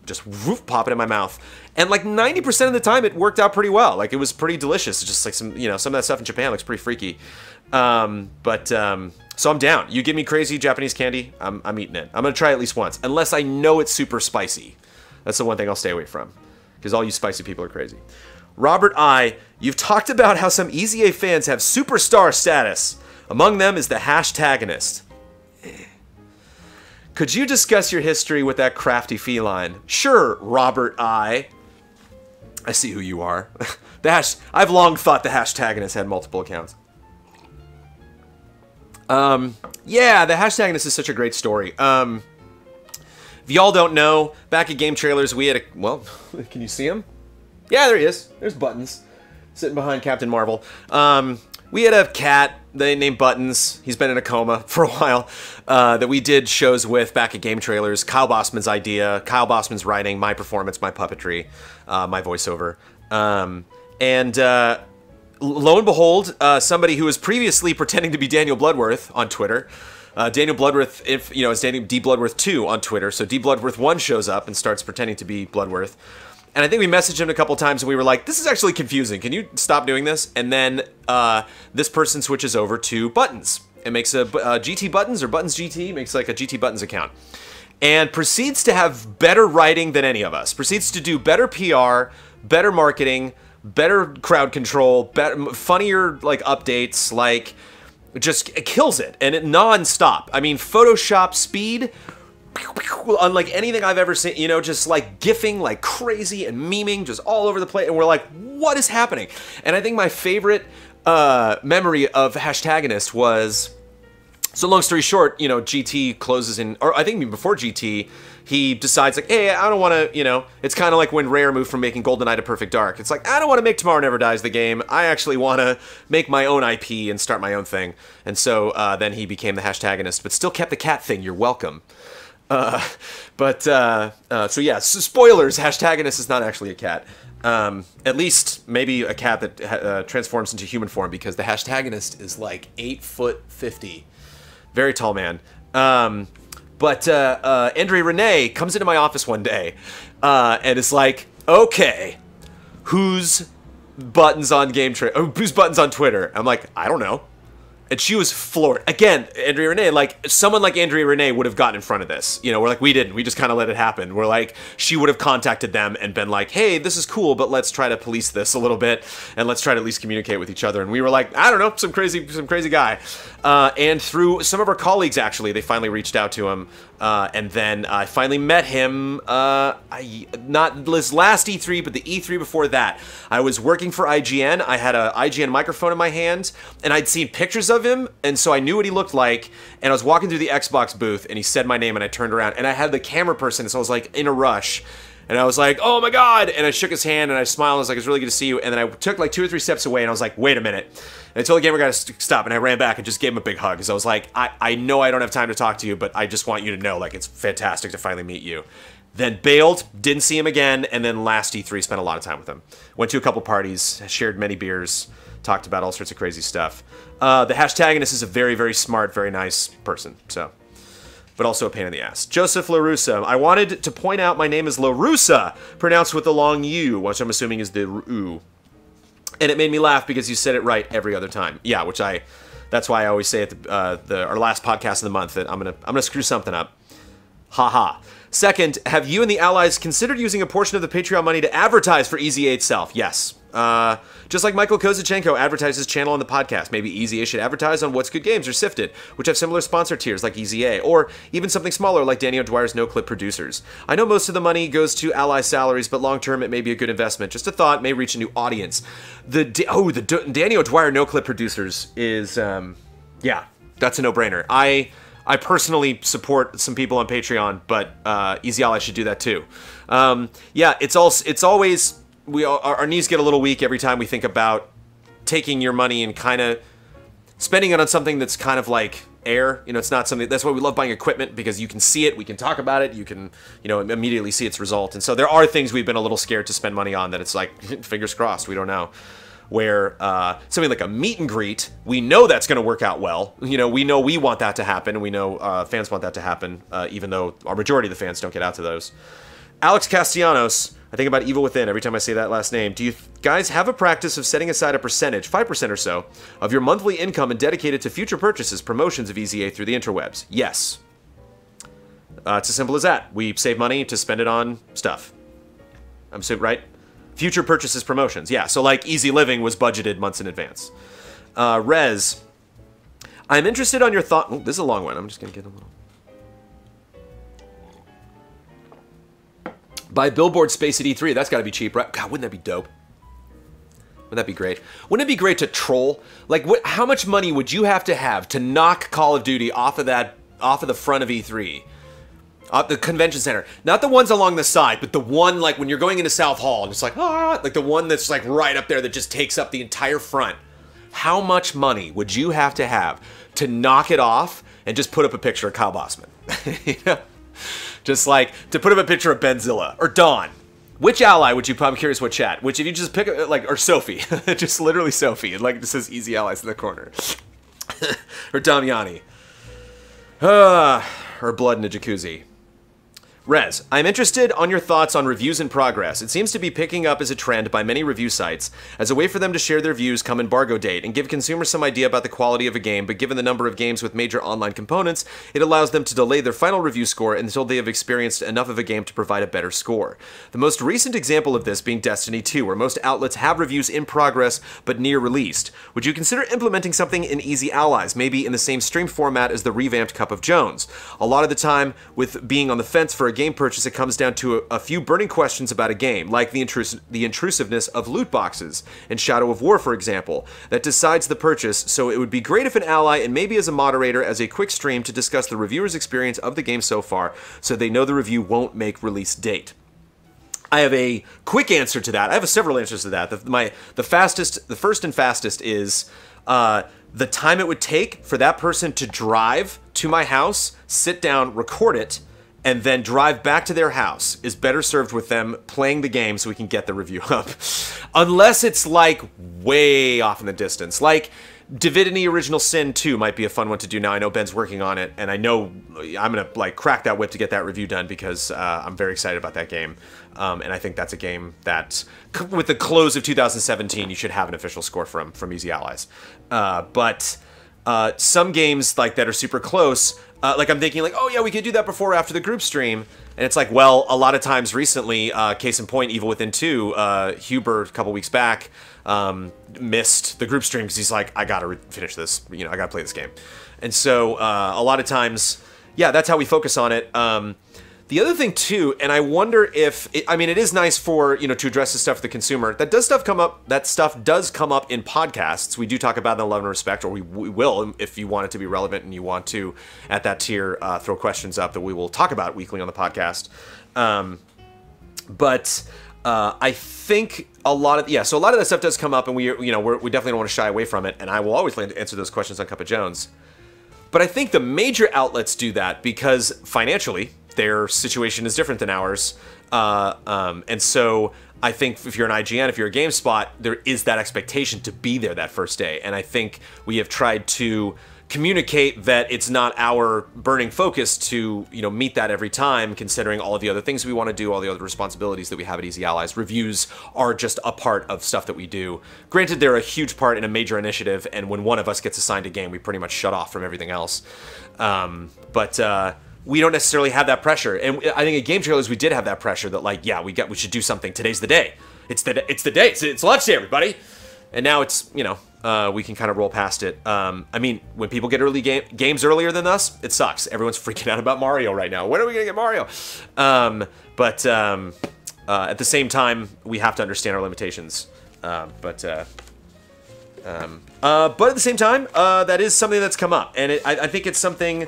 just woof, pop it in my mouth. And like 90% of the time it worked out pretty well. Like it was pretty delicious. It's just like some of that stuff in Japan looks pretty freaky. So I'm down. You give me crazy Japanese candy, I'm eating it. I'm gonna try it at least once, unless I know it's super spicy. That's the one thing I'll stay away from, because all you spicy people are crazy. Robert I, you've talked about how some EZA fans have superstar status. Among them is the hashtagonist. Could you discuss your history with that crafty feline? Sure, Robert I. I see who you are. I've long thought the hashtagonist had multiple accounts. Yeah, the hashtagonist is such a great story. If y'all don't know, back at Game Trailers, we had well, can you see him? Yeah, there he is. There's Buttons, sitting behind Captain Marvel. We had a cat they named Buttons. He's been in a coma for a while, that we did shows with back at Game Trailers. Kyle Bossman's idea, Kyle Bossman's writing, my performance, my puppetry, my voiceover. Lo and behold, somebody who was previously pretending to be Daniel Bloodworth on Twitter, Daniel Bloodworth, is Daniel D. Bloodworth 2 on Twitter, so D. Bloodworth 1 shows up and starts pretending to be Bloodworth. And I think we messaged him a couple times and we were like, this is actually confusing. Can you stop doing this? And then this person switches over to Buttons. It makes a GT Buttons or Buttons GT, makes like a GT Buttons account. And proceeds to have better writing than any of us. Proceeds to do better PR, better marketing, better crowd control, funnier like updates, like just kills it. And it non-stop. I mean, Photoshop speed, unlike anything I've ever seen, just like gifing like crazy and memeing just all over the place. And we're like, what is happening? And I think my favorite memory of Hashtagonist was, so long story short, GT closes in, or I think even before GT, he decides like, hey, I don't want to, it's kind of like when Rare moved from making GoldenEye to Perfect Dark. It's like, I don't want to make Tomorrow Never Dies the game. I actually want to make my own IP and start my own thing. And so then he became the Hashtagonist, but still kept the cat thing. You're welcome. So yeah, spoilers, Hashtagonist is not actually a cat. At least maybe a cat that transforms into human form, because the Hashtagonist is like 8'50". Very tall man. Andre Renee comes into my office one day and is like, okay, who's Buttons on Who's Buttons on Twitter? I'm like, I don't know. And she was floored. Again, Andrea Renee, like, someone like Andrea Renee would have gotten in front of this. You know, we're like, we didn't. We just kind of let it happen. We're like, she would have contacted them and been like, hey, this is cool, but let's try to police this a little bit, and let's try to at least communicate with each other. And we were like, I don't know, some crazy guy. And through some of our colleagues, actually, they finally reached out to him. And then I finally met him, not this last E3, but the E3 before that. I was working for IGN. I had a IGN microphone in my hand, and I'd seen pictures of him, and so I knew what he looked like. And I was walking through the Xbox booth, and he said my name, and I turned around, and I had the camera person, so I was like in a rush. And I was like, oh my God. And I shook his hand and I smiled. And I was like, it's really good to see you. And then I took like 2 or 3 steps away and I was like, wait a minute. And I told the gamer guy to stop. And I ran back and just gave him a big hug. Because I was like, I know I don't have time to talk to you, but I just want you to know, like, it's fantastic to finally meet you. Then bailed, didn't see him again. And then last E3, spent a lot of time with him. Went to a couple parties, shared many beers, talked about all sorts of crazy stuff. The hashtagonist is a very, very smart, very nice person. So... but also a pain in the ass. Joseph LaRussa. I wanted to point out my name is LaRussa, pronounced with the long U, which I'm assuming is the U. And it made me laugh because you said it right every other time. Yeah, that's why I always say at our last podcast of the month that I'm gonna screw something up. Haha. Second, have you and the allies considered using a portion of the Patreon money to advertise for EZA itself? Yes. Just like Michael Kozachenko advertises his channel on the podcast, maybe EZA should advertise on What's Good Games or Sifted, which have similar sponsor tiers like EZA, or even something smaller like Danny O'Dwyer's No-Clip Producers. I know most of the money goes to ally salaries, but long-term it may be a good investment. Just a thought, may reach a new audience. The Danny O'Dwyer No-Clip Producers is, yeah, that's a no-brainer. I personally support some people on Patreon, but Easy Ally should do that too. Yeah, it's always... our knees get a little weak every time we think about taking your money and kind of spending it on something that's kind of like air. You know, it's not something... that's why we love buying equipment, because you can see it, we can talk about it, you can, you know, immediately see its result. And so there are things we've been a little scared to spend money on that it's like, fingers crossed, we don't know. Where something like a meet and greet, we know that's going to work out well. You know we want that to happen, and we know fans want that to happen, even though our majority of the fans don't get out to those. Alex Castellanos, I think about Evil Within every time I say that last name. Do you guys have a practice of setting aside a percentage, 5% or so, of your monthly income and dedicate it to future purchases, promotions of EZA through the interwebs? Yes. It's as simple as that. We save money to spend it on stuff. I'm so right? Future purchases, promotions. Yeah, so like Easy Living was budgeted months in advance. Rez, I'm interested on your thought... oh, this is a long one. I'm just going to get a little... buy billboard space at E3. That's got to be cheap, right? God, wouldn't that be dope? Wouldn't that be great? Wouldn't it be great to troll? Like, how much money would you have to knock Call of Duty off of the front of E3? The convention center. Not the ones along the side, but the one, like, when you're going into South Hall, and it's like, like the one that's, like, right up there that just takes up the entire front. How much money would you have to knock it off and just put up a picture of Kyle Bossman? You know? Just like, to put up a picture of Benzilla, or Dawn. Which ally would you, I'm curious what chat, which if you just pick, like, or Sophie, just literally Sophie, and like it just says easy allies in the corner. Or Damiani. Or Blood in a Jacuzzi. Rez, I'm interested on your thoughts on reviews in progress. It seems to be picking up as a trend by many review sites, as a way for them to share their views come embargo date and give consumers some idea about the quality of a game, but given the number of games with major online components, it allows them to delay their final review score until they have experienced enough of a game to provide a better score. The most recent example of this being Destiny 2, where most outlets have reviews in progress, but near released. Would you consider implementing something in Easy Allies, maybe in the same stream format as the revamped Cup of Jones? A lot of the time, with being on the fence for a game purchase, it comes down to a few burning questions about a game, like the intrusiveness of loot boxes in Shadow of War, for example, that decides the purchase. So it would be great if an ally, and maybe as a moderator, as a quick stream to discuss the reviewer's experience of the game so far, so they know the review won't make release date. I have a quick answer to that. I have several answers to that. The first and fastest is the time it would take for that person to drive to my house, sit down, record it, and then drive back to their house is better served with them playing the game so we can get the review up. Unless it's like way off in the distance. Like Divinity Original Sin 2 might be a fun one to do now. I know Ben's working on it, and I know I'm gonna like crack that whip to get that review done because I'm very excited about that game. And I think that's a game that, with the close of 2017, you should have an official score from Easy Allies. But some games like that are super close, like I'm thinking like, oh yeah, we could do that before or after the group stream. And it's like, well, a lot of times recently, case in point, Evil Within 2, Huber a couple weeks back missed the group stream because he's like, I gotta finish this, I gotta play this game. And so a lot of times, yeah, that's how we focus on it. The other thing too, and I wonder if, it is nice for, to address this stuff for the consumer. That stuff does come up in podcasts. We do talk about it in Love and Respect, or we will, if you want it to be relevant and you want to, at that tier, throw questions up that we will talk about weekly on the podcast. But I think a lot of that stuff does come up, and we definitely don't want to shy away from it, and I will always answer those questions on Cup of Jones. But I think the major outlets do that because financially, their situation is different than ours. And so I think if you're an IGN, if you're a GameSpot, there is that expectation to be there that first day. And I think we have tried to communicate that it's not our burning focus to, meet that every time, considering all of the other things we want to do, all the other responsibilities that we have at Easy Allies. Reviews are just a part of stuff that we do. Granted, they're a huge part in a major initiative, and when one of us gets assigned a game, we pretty much shut off from everything else. But we don't necessarily have that pressure. And I think at Game Trailers, we did have that pressure that like, yeah, we should do something. Today's the day. It's the day. It's launch day, everybody. And now it's, we can kind of roll past it. When people get early games earlier than us, it sucks. Everyone's freaking out about Mario right now. When are we going to get Mario? But at the same time, we have to understand our limitations. But at the same time, that is something that's come up. And I think it's something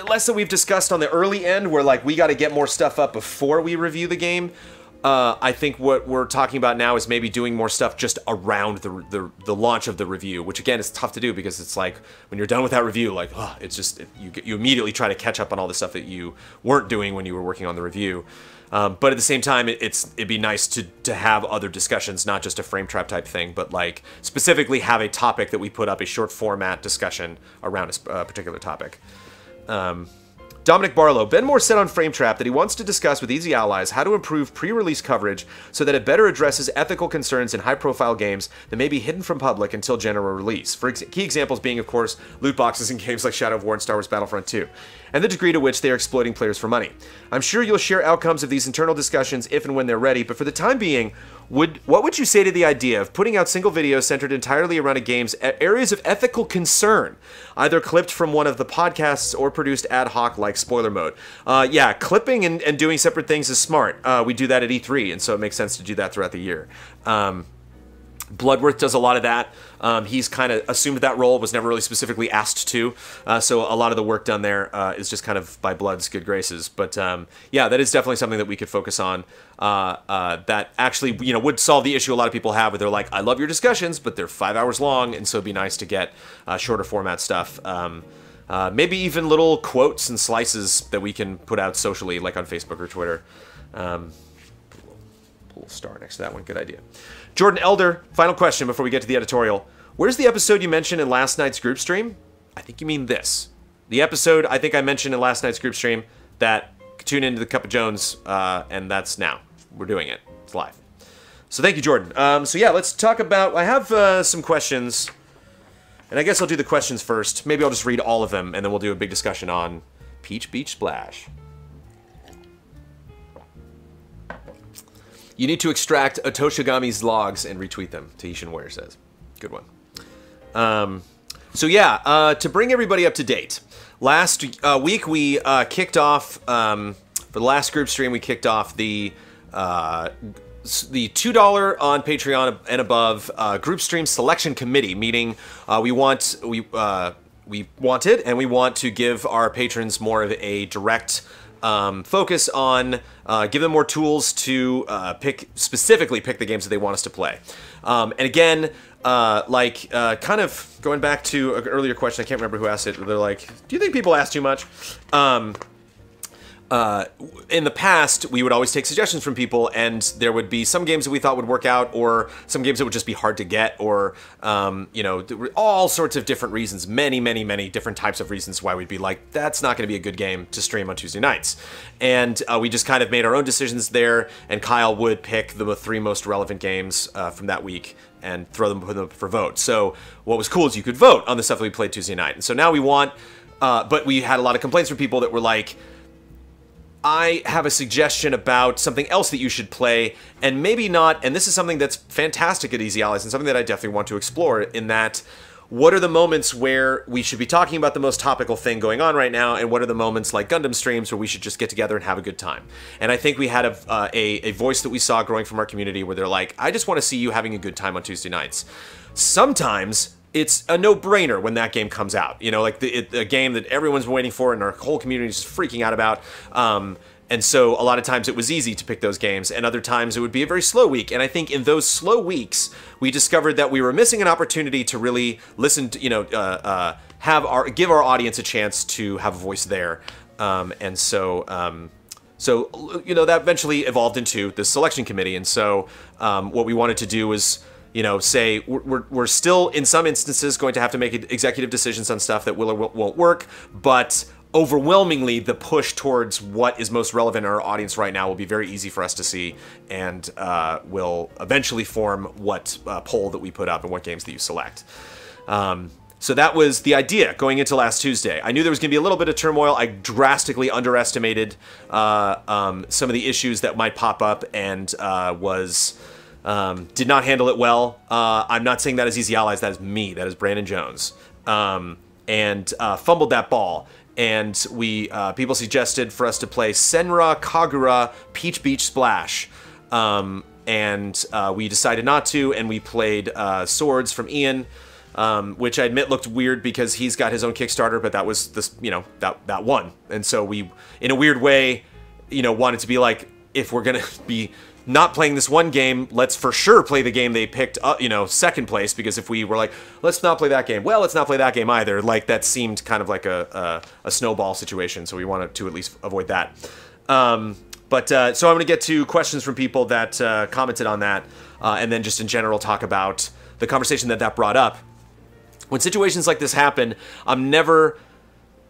less that we've discussed on the early end, where like we got to get more stuff up before we review the game. I think what we're talking about now is maybe doing more stuff just around the launch of the review, which again is tough to do because it's like when you're done with that review, like it's just you immediately try to catch up on all the stuff that you weren't doing when you were working on the review. But at the same time, it'd be nice to have other discussions, not just a frame trap type thing, but like specifically have a topic that we put up, a short format discussion around a particular topic. Dominic Barlow. Ben Moore said on Frame Trap that he wants to discuss with Easy Allies how to improve pre-release coverage so that it better addresses ethical concerns in high-profile games that may be hidden from public until general release. Key examples being, of course, loot boxes in games like Shadow of War and Star Wars Battlefront 2, and the degree to which they are exploiting players for money. I'm sure you'll share outcomes of these internal discussions if and when they're ready, but for the time being, what would you say to the idea of putting out single videos centered entirely around a game's areas of ethical concern, either clipped from one of the podcasts or produced ad hoc like Spoiler Mode? Yeah, clipping and doing separate things is smart. We do that at E3, and so it makes sense to do that throughout the year. Bloodworth does a lot of that. He's kind of assumed that role, was never really specifically asked to. So a lot of the work done there is just kind of by Blood's good graces. But yeah, that is definitely something that we could focus on. That actually, would solve the issue a lot of people have where they're like, I love your discussions, but they're 5 hours long, and so it'd be nice to get shorter format stuff. Maybe even little quotes and slices that we can put out socially, like on Facebook or Twitter. Put a little star next to that one. Good idea. Jordan Elder, final question before we get to the editorial. Where's the episode you mentioned in last night's group stream? I think you mean this. The episode I think I mentioned in last night's group stream that tune into the Cup of Jones, and that's now. We're doing it. It's live. So thank you, Jordan. So yeah, let's talk about... I have some questions, and I guess I'll do the questions first. Maybe I'll just read all of them, and then we'll do a big discussion on Peach Beach Splash. You need to extract Otoshigami's logs and retweet them, Tahitian Warrior says. Good one. So yeah, to bring everybody up to date, last week we kicked off, for the last group stream, we kicked off the $2 on Patreon and above group stream selection committee, meaning we wanted and we want to give our patrons more of a direct focus on, give them more tools to specifically pick the games that they want us to play. And again, kind of going back to an earlier question, I can't remember who asked it. They're like, do you think people ask too much? In the past, we would always take suggestions from people, and there would be some games that we thought would work out, or some games that would just be hard to get, or, all sorts of different reasons, many different types of reasons why we'd be like, that's not going to be a good game to stream on Tuesday nights. And we just kind of made our own decisions there, and Kyle would pick the 3 most relevant games from that week and put them up for vote. So what was cool is you could vote on the stuff that we played Tuesday night. And so now we want, but we had a lot of complaints from people that were like, I have a suggestion about something else that you should play, and maybe not, and this is something that's fantastic at Easy Allies, and something that I definitely want to explore, in that, what are the moments where we should be talking about the most topical thing going on right now, and what are the moments like Gundam streams where we should just get together and have a good time? And I think we had a voice that we saw growing from our community where they're like, I just want to see you having a good time on Tuesday nights. Sometimes it's a no-brainer when that game comes out. You know, like a game that everyone's been waiting for and our whole community is just freaking out about. And so a lot of times it was easy to pick those games, and other times it would be a very slow week. And I think in those slow weeks, we discovered that we were missing an opportunity to really listen to, give our audience a chance to have a voice there. So that eventually evolved into the selection committee. And so what we wanted to do was, say we're still in some instances going to have to make executive decisions on stuff that will or won't work, but overwhelmingly the push towards what is most relevant in our audience right now will be very easy for us to see, and will eventually form what poll that we put up and what games that you select. So that was the idea going into last Tuesday. I knew there was going to be a little bit of turmoil. I drastically underestimated some of the issues that might pop up, and did not handle it well. I'm not saying that as Easy Allies, that is me, that is Brandon Jones. And fumbled that ball. And people suggested for us to play Senra Kagura Peach Beach Splash. We decided not to, and we played Swords from Ian, which I admit looked weird because he's got his own Kickstarter, but that was that won. And so we, in a weird way, wanted to be like, if we're gonna be not playing this one game, let's for sure play the game they picked up, second place, because if we were like, let's not play that game, well, let's not play that game either, like that seemed kind of like a snowball situation, so we wanted to at least avoid that. So I'm going to get to questions from people that commented on that, and then just in general talk about the conversation that brought up. When situations like this happen, I'm never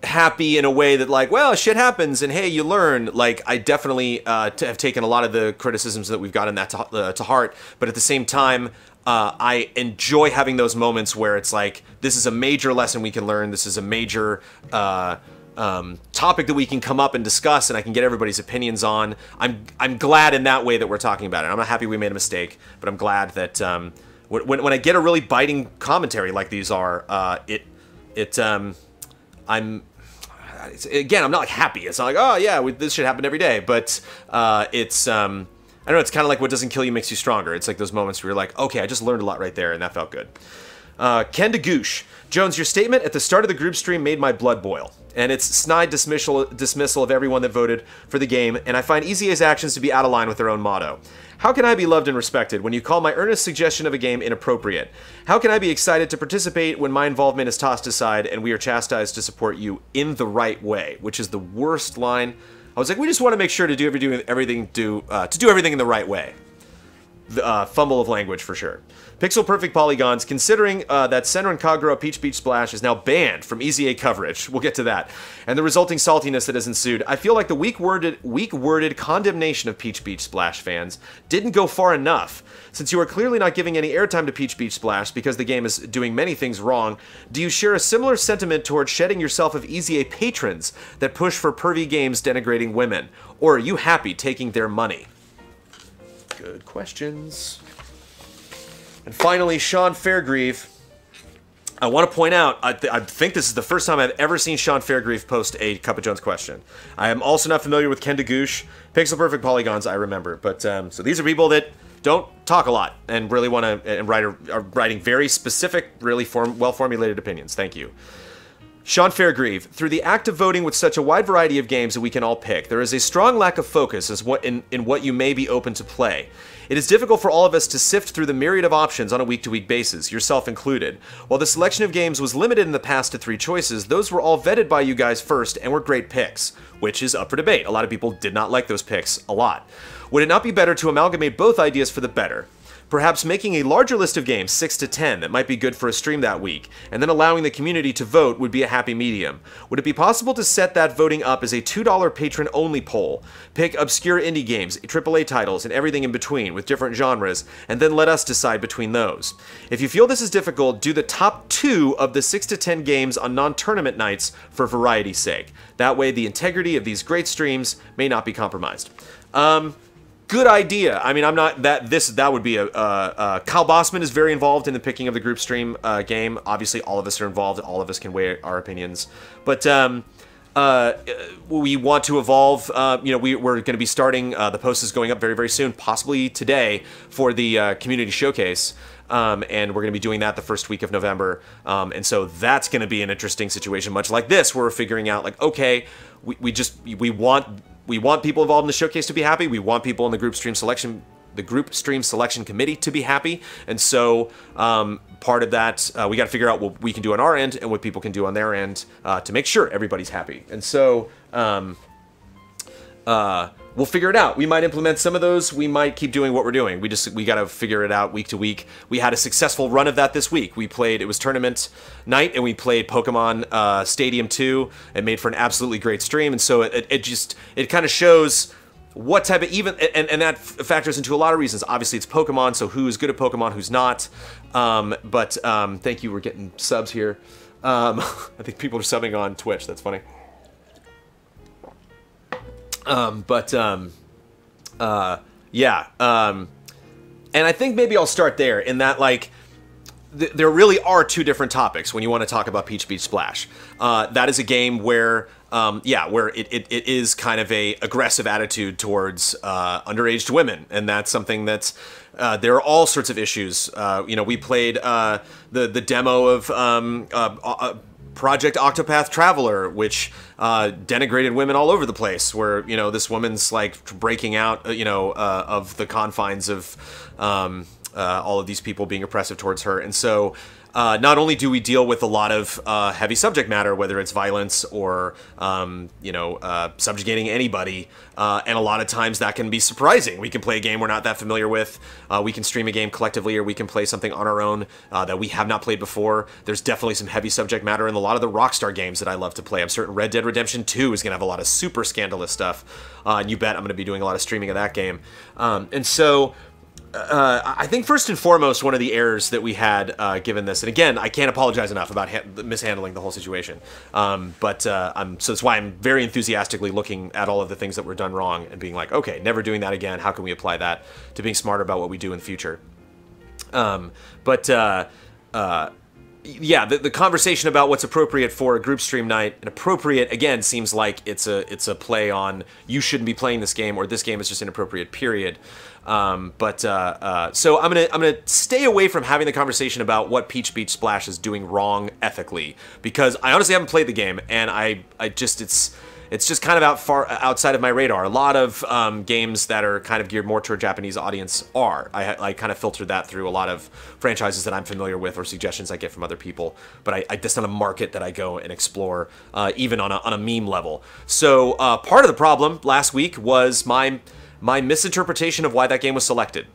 happy in a way that like, well, shit happens and hey, you learn. Like, I definitely have taken a lot of the criticisms that we've gotten that to heart, but at the same time, I enjoy having those moments where it's like, this is a major lesson we can learn, this is a major topic that we can come up and discuss, and I can get everybody's opinions on. I'm glad in that way that we're talking about it. I'm not happy we made a mistake, but I'm glad that when I get a really biting commentary like these are, I'm not like happy. It's not like, oh yeah, this shit happened every day. But I don't know. It's kind of like what doesn't kill you makes you stronger. It's like those moments where you're like, okay, I just learned a lot right there, and that felt good. Ken DeGoosh. Jones, your statement at the start of the group stream made my blood boil, and it's snide dismissal of everyone that voted for the game, and I find EZA's actions to be out of line with their own motto. How can I be loved and respected when you call my earnest suggestion of a game inappropriate? How can I be excited to participate when my involvement is tossed aside and we are chastised to support you in the right way? Which is the worst line. I was like, we just want to make sure to do everything in the right way. Fumble of language for sure. Pixel Perfect Polygons, considering that Senran Kagura Peach Beach Splash is now banned from EZA coverage, we'll get to that, and the resulting saltiness that has ensued, I feel like the weak-worded condemnation of Peach Beach Splash fans didn't go far enough. Since you are clearly not giving any airtime to Peach Beach Splash because the game is doing many things wrong, do you share a similar sentiment towards shedding yourself of EZA patrons that push for pervy games denigrating women? Or are you happy taking their money? Good questions. And finally, Sean Fairgrieve. I want to point out, I think this is the first time I've ever seen Sean Fairgrieve post a Cup of Jones question. I am also not familiar with Ken DeGoosh. Pixel Perfect Polygons, I remember. But, so these are people that don't talk a lot and really want to, and are writing very specific, really well-formulated opinions. Thank you. Sean Fairgrieve, through the act of voting with such a wide variety of games that we can all pick, there is a strong lack of focus in what you may be open to play. It is difficult for all of us to sift through the myriad of options on a week-to-week basis, yourself included. While the selection of games was limited in the past to 3 choices, those were all vetted by you guys first and were great picks, which is up for debate. A lot of people did not like those picks a lot. Would it not be better to amalgamate both ideas for the better? Perhaps making a larger list of games, 6 to 10, that might be good for a stream that week, and then allowing the community to vote would be a happy medium. Would it be possible to set that voting up as a $2 patron-only poll? Pick obscure indie games, AAA titles, and everything in between, with different genres, and then let us decide between those. If you feel this is difficult, do the top 2 of the 6 to 10 games on non-tournament nights for variety's sake. That way, the integrity of these great streams may not be compromised. Good idea. I mean, I'm not that would be Kyle Bossman is very involved in the picking of the group stream game. Obviously, all of us are involved. All of us can weigh our opinions. But we want to evolve. We're going to be starting. The post is going up very, very soon, possibly today, for the community showcase. And we're going to be doing that the first week of November. And so that's going to be an interesting situation, much like this, where we're figuring out, like, okay, we want people involved in the showcase to be happy. We want people in the group stream selection committee to be happy. And so part of that, we got to figure out what we can do on our end and what people can do on their end to make sure everybody's happy. And so we'll figure it out. We might implement some of those. We might keep doing what we're doing. We got to figure it out week to week. We had a successful run of that this week. It was tournament night, and we played Pokemon Stadium 2. It made for an absolutely great stream, and so it kind of shows what type of and that factors into a lot of reasons. Obviously, it's Pokemon, so who's good at Pokemon, who's not. But thank you. We're getting subs here. I think people are subbing on Twitch. That's funny. Yeah. And I think maybe I'll start there in that, like, there really are 2 different topics when you want to talk about Peach Beach Splash. That is a game where, where it is kind of a aggressive attitude towards underage women, and that's something that's there are all sorts of issues. We played the demo of Project Octopath Traveler, which denigrated women all over the place, where, this woman's like breaking out, of the confines of all of these people being oppressive towards her. And so not only do we deal with a lot of heavy subject matter, whether it's violence or, subjugating anybody, and a lot of times that can be surprising. We can play a game we're not that familiar with. We can stream a game collectively, or we can play something on our own that we have not played before. There's definitely some heavy subject matter in a lot of the Rockstar games that I love to play. I'm certain Red Dead Redemption 2 is going to have a lot of super scandalous stuff. And you bet I'm going to be doing a lot of streaming of that game. And so I think first and foremost, one of the errors that we had given this, and again, I can't apologize enough about mishandling the whole situation, so that's why I'm very enthusiastically looking at all of the things that were done wrong and being like, okay, never doing that again. How can we apply that to being smarter about what we do in the future? Yeah, the conversation about what's appropriate for a group stream night, and appropriate, again, seems like it's a play on you shouldn't be playing this game, or this game is just inappropriate, period. So I'm gonna stay away from having the conversation about what Peach Beach Splash is doing wrong ethically, because I honestly haven't played the game, and it's just kind of far outside of my radar. A lot of games that are kind of geared more to a Japanese audience are. I kind of filtered that through a lot of franchises that I'm familiar with or suggestions I get from other people. But that's not a market that I go and explore, even on a meme level. So part of the problem last week was my misinterpretation of why that game was selected.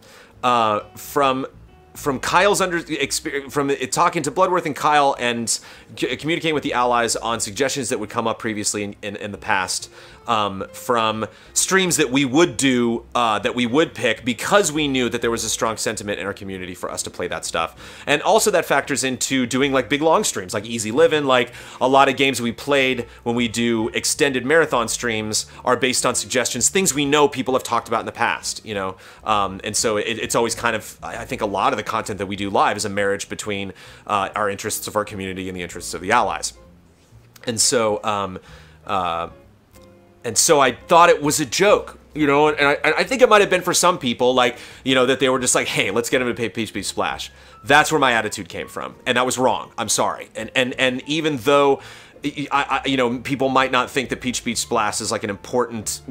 From Kyle's talking to Bloodworth and Kyle and communicating with the allies on suggestions that would come up previously in the past, from streams that we would do, that we would pick because we knew that there was a strong sentiment in our community for us to play that stuff. And also that factors into doing like big long streams, like Easy Livin', like a lot of games we played when we do extended marathon streams are based on suggestions, things we know people have talked about in the past, and so it's always kind of, I think a lot of the content that we do live is a marriage between our interests of our community and the interests of the allies. And so I thought it was a joke, and I think it might have been for some people, like, that they were just like, hey, let's get them to play Peach Beach Splash. That's where my attitude came from, and that was wrong. I'm sorry. And even though people might not think that Peach Beach Splash is like an important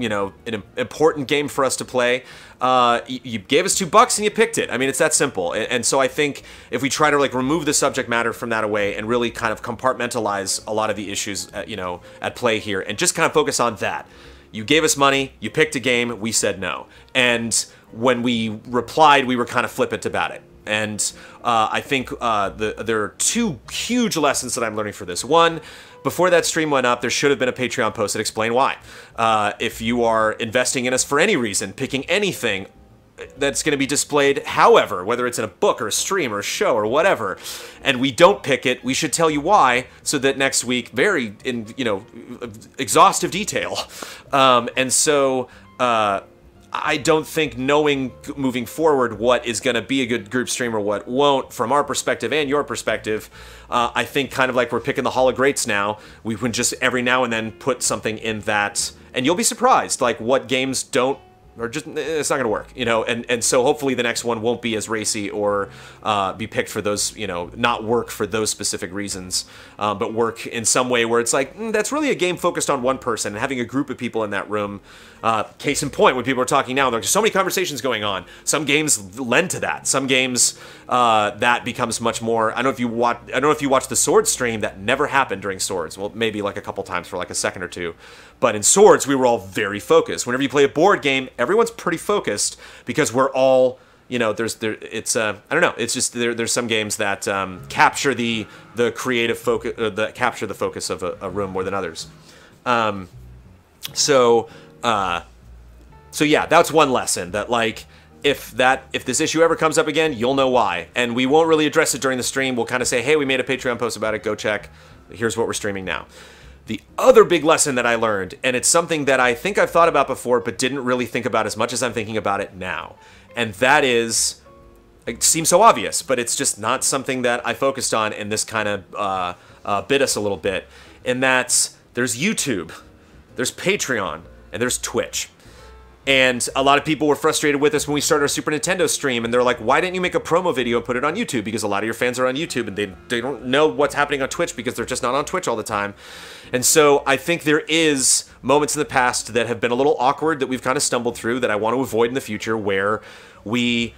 game for us to play. You gave us $2 and you picked it. I mean, it's that simple. And so I think if we try to like remove the subject matter from that away and really kind of compartmentalize a lot of the issues, at play here, and just kind of focus on that. You gave us money, you picked a game, we said no. And when we replied, we were kind of flippant about it. And I think there are two huge lessons that I'm learning for this. One, before that stream went up, there should have been a Patreon post that explained why. If you are investing in us for any reason, picking anything that's going to be displayed, however, whether it's in a book or a stream or a show or whatever, and we don't pick it, we should tell you why, so that next week, very in exhaustive detail. And so I don't think knowing moving forward what is going to be a good group stream or what won't, from our perspective and your perspective, I think kind of like we're picking the Hall of Greats now, we can just every now and then put something in that, and you'll be surprised, like what games don't, or just, it's not going to work, and so hopefully the next one won't be as racy or be picked for those, not work for those specific reasons, but work in some way where it's like, that's really a game focused on one person, and having a group of people in that room, case in point, when people are talking now, there's so many conversations going on. Some games lend to that. Some games, that becomes much more, I don't know if you watch the Swords stream, that never happened during Swords. Well, maybe like a couple times for like a second or two. But in Swords, we were all very focused. Whenever you play a board game, everyone's pretty focused because we're all, I don't know. It's just there's some games that capture the creative focus, that capture the focus of a room more than others. So yeah, that's one lesson, that like if this issue ever comes up again, you'll know why, and we won't really address it during the stream. We'll kind of say, hey, we made a Patreon post about it. Go check. Here's what we're streaming now. The other big lesson that I learned, and it's something that I think I've thought about before, but didn't really think about as much as I'm thinking about it now, and that is, it seems so obvious, but it's just not something that I focused on, and this kind of bit us a little bit, and that's, there's YouTube, there's Patreon, and there's Twitch. And a lot of people were frustrated with us when we started our Super Nintendo stream, and they're like, why didn't you make a promo video and put it on YouTube? Because a lot of your fans are on YouTube, and they don't know what's happening on Twitch because they're just not on Twitch all the time. And so I think there is moments in the past that have been a little awkward that we've kind of stumbled through that I want to avoid in the future, where we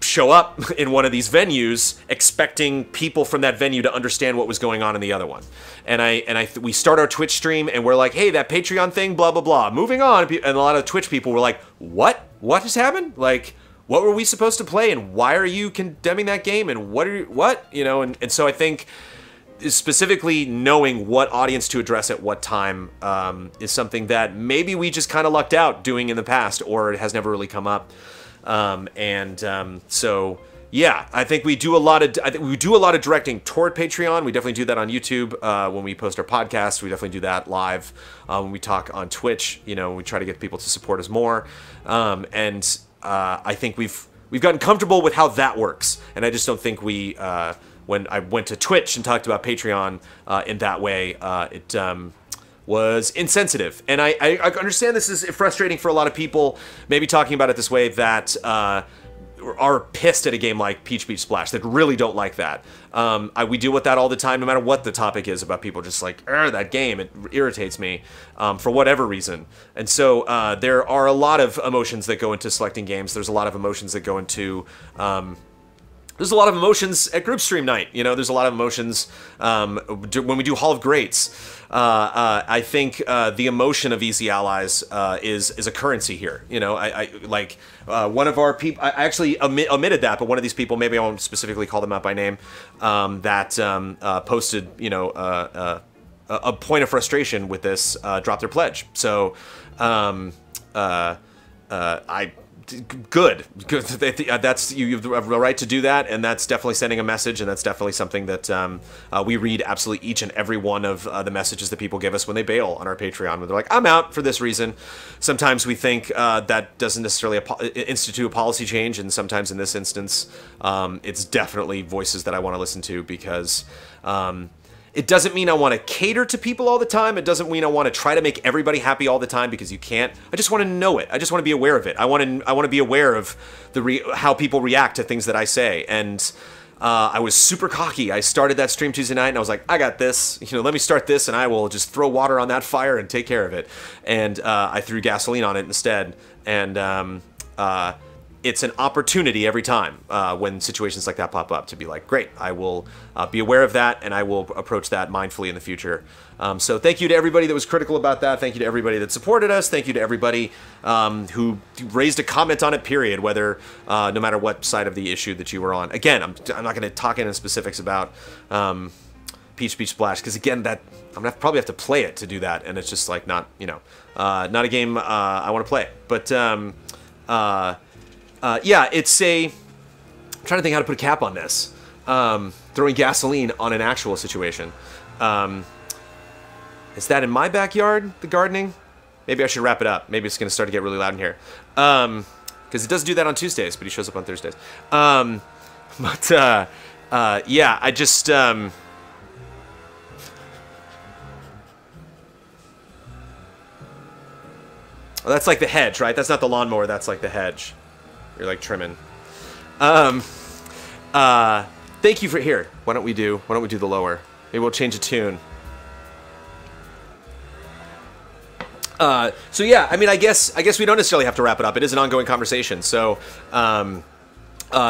show up in one of these venues expecting people from that venue to understand what was going on in the other one. And we start our Twitch stream and we're like, hey, that Patreon thing, blah, blah, blah, moving on. And a lot of Twitch people were like, what has happened? Like, what were we supposed to play? And why are you condemning that game? And and so I think specifically knowing what audience to address at what time is something that maybe we just kind of lucked out doing in the past, or it has never really come up. So yeah, I think we do a lot of directing toward Patreon. We definitely do that on YouTube when we post our podcasts. We definitely do that live when we talk on Twitch. We try to get people to support us more. I think we've gotten comfortable with how that works, and I just don't think we. When I went to Twitch and talked about Patreon in that way, it was insensitive. And I understand this is frustrating for a lot of people, maybe talking about it this way, that are pissed at a game like Peach Beach Splash, that really don't like that. We deal with that all the time, no matter what the topic is, about people just like, that game, it irritates me for whatever reason. And so there are a lot of emotions that go into selecting games. There's a lot of emotions that go into... there's a lot of emotions at group stream night. There's a lot of emotions when we do Hall of Greats. I think the emotion of Easy Allies is a currency here. One of our people, I actually omitted that, but one of these people, maybe I won't specifically call them out by name, that posted, a point of frustration with this, dropped their pledge. So, Good. That's you have the right to do that, and that's definitely sending a message, and that's definitely something that we read absolutely each and every one of the messages that people give us when they bail on our Patreon, where they're like, I'm out for this reason. Sometimes we think that doesn't necessarily institute a policy change, and sometimes in this instance, it's definitely voices that I want to listen to, because it doesn't mean I want to cater to people all the time. It doesn't mean I want to try to make everybody happy all the time, because you can't. I just want to know it. I just want to be aware of it. I want to be aware of how people react to things that I say. And I was super cocky. I started that stream Tuesday night, and I was like, I got this. Let me start this, and I will just throw water on that fire and take care of it. And I threw gasoline on it instead. And it's an opportunity every time when situations like that pop up to be like, great, I will be aware of that, and I will approach that mindfully in the future. So thank you to everybody that was critical about that. Thank you to everybody that supported us. Thank you to everybody who raised a comment on it, period, whether no matter what side of the issue that you were on. Again, I'm not going to talk into specifics about Peach Beach Splash, because again, that I'm gonna probably have to play it to do that, and it's just like not, you know, not a game I want to play. But yeah, it's a. I'm trying to think how to put a cap on this. Throwing gasoline on an actual situation. Is that in my backyard, the gardening? Maybe I should wrap it up. Maybe it's going to start to get really loud in here. Because it does do that on Tuesdays, but he shows up on Thursdays. Yeah, I just... Oh, that's like the hedge, right? That's not the lawnmower, that's like the hedge. You're like trimming. Thank you for... Here, why don't we do the lower? Maybe we'll change a tune. So yeah, I mean, I guess we don't necessarily have to wrap it up. It is an ongoing conversation. So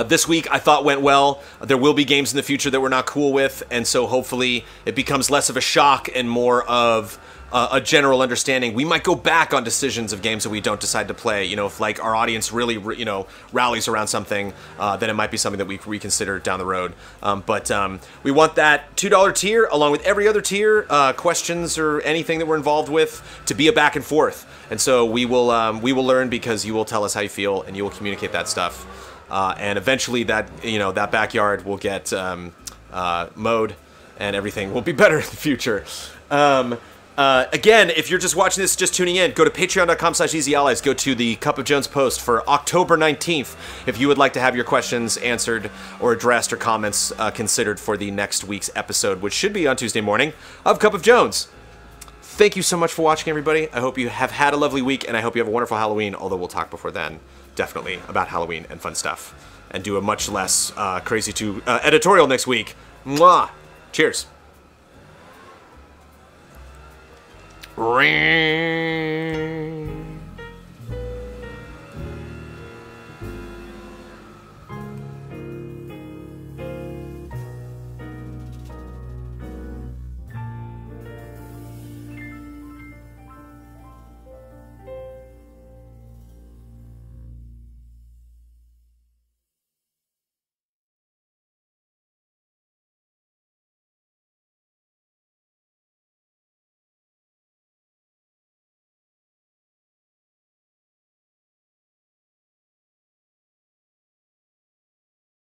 this week I thought went well. There will be games in the future that we're not cool with, and so hopefully it becomes less of a shock and more of a general understanding. We might go back on decisions of games that we don't decide to play. You know, if like our audience really, you know, rallies around something, then it might be something that we reconsider down the road. But we want that $2 tier, along with every other tier, questions or anything that we're involved with, to be a back and forth. And so we will learn, because you will tell us how you feel and you will communicate that stuff. And eventually that, you know, that backyard will get mowed and everything will be better in the future. Again, if you're just watching this, just tuning in, go to patreon.com/easyallies. Go to the Cup of Jones post for October 19th if you would like to have your questions answered or addressed or comments considered for the next week's episode, which should be on Tuesday morning, of Cup of Jones. Thank you so much for watching, everybody. I hope you have had a lovely week, and I hope you have a wonderful Halloween, although we'll talk before then, definitely, about Halloween and fun stuff, and do a much less Crazy 2 editorial next week. Mwah! Cheers. Ring.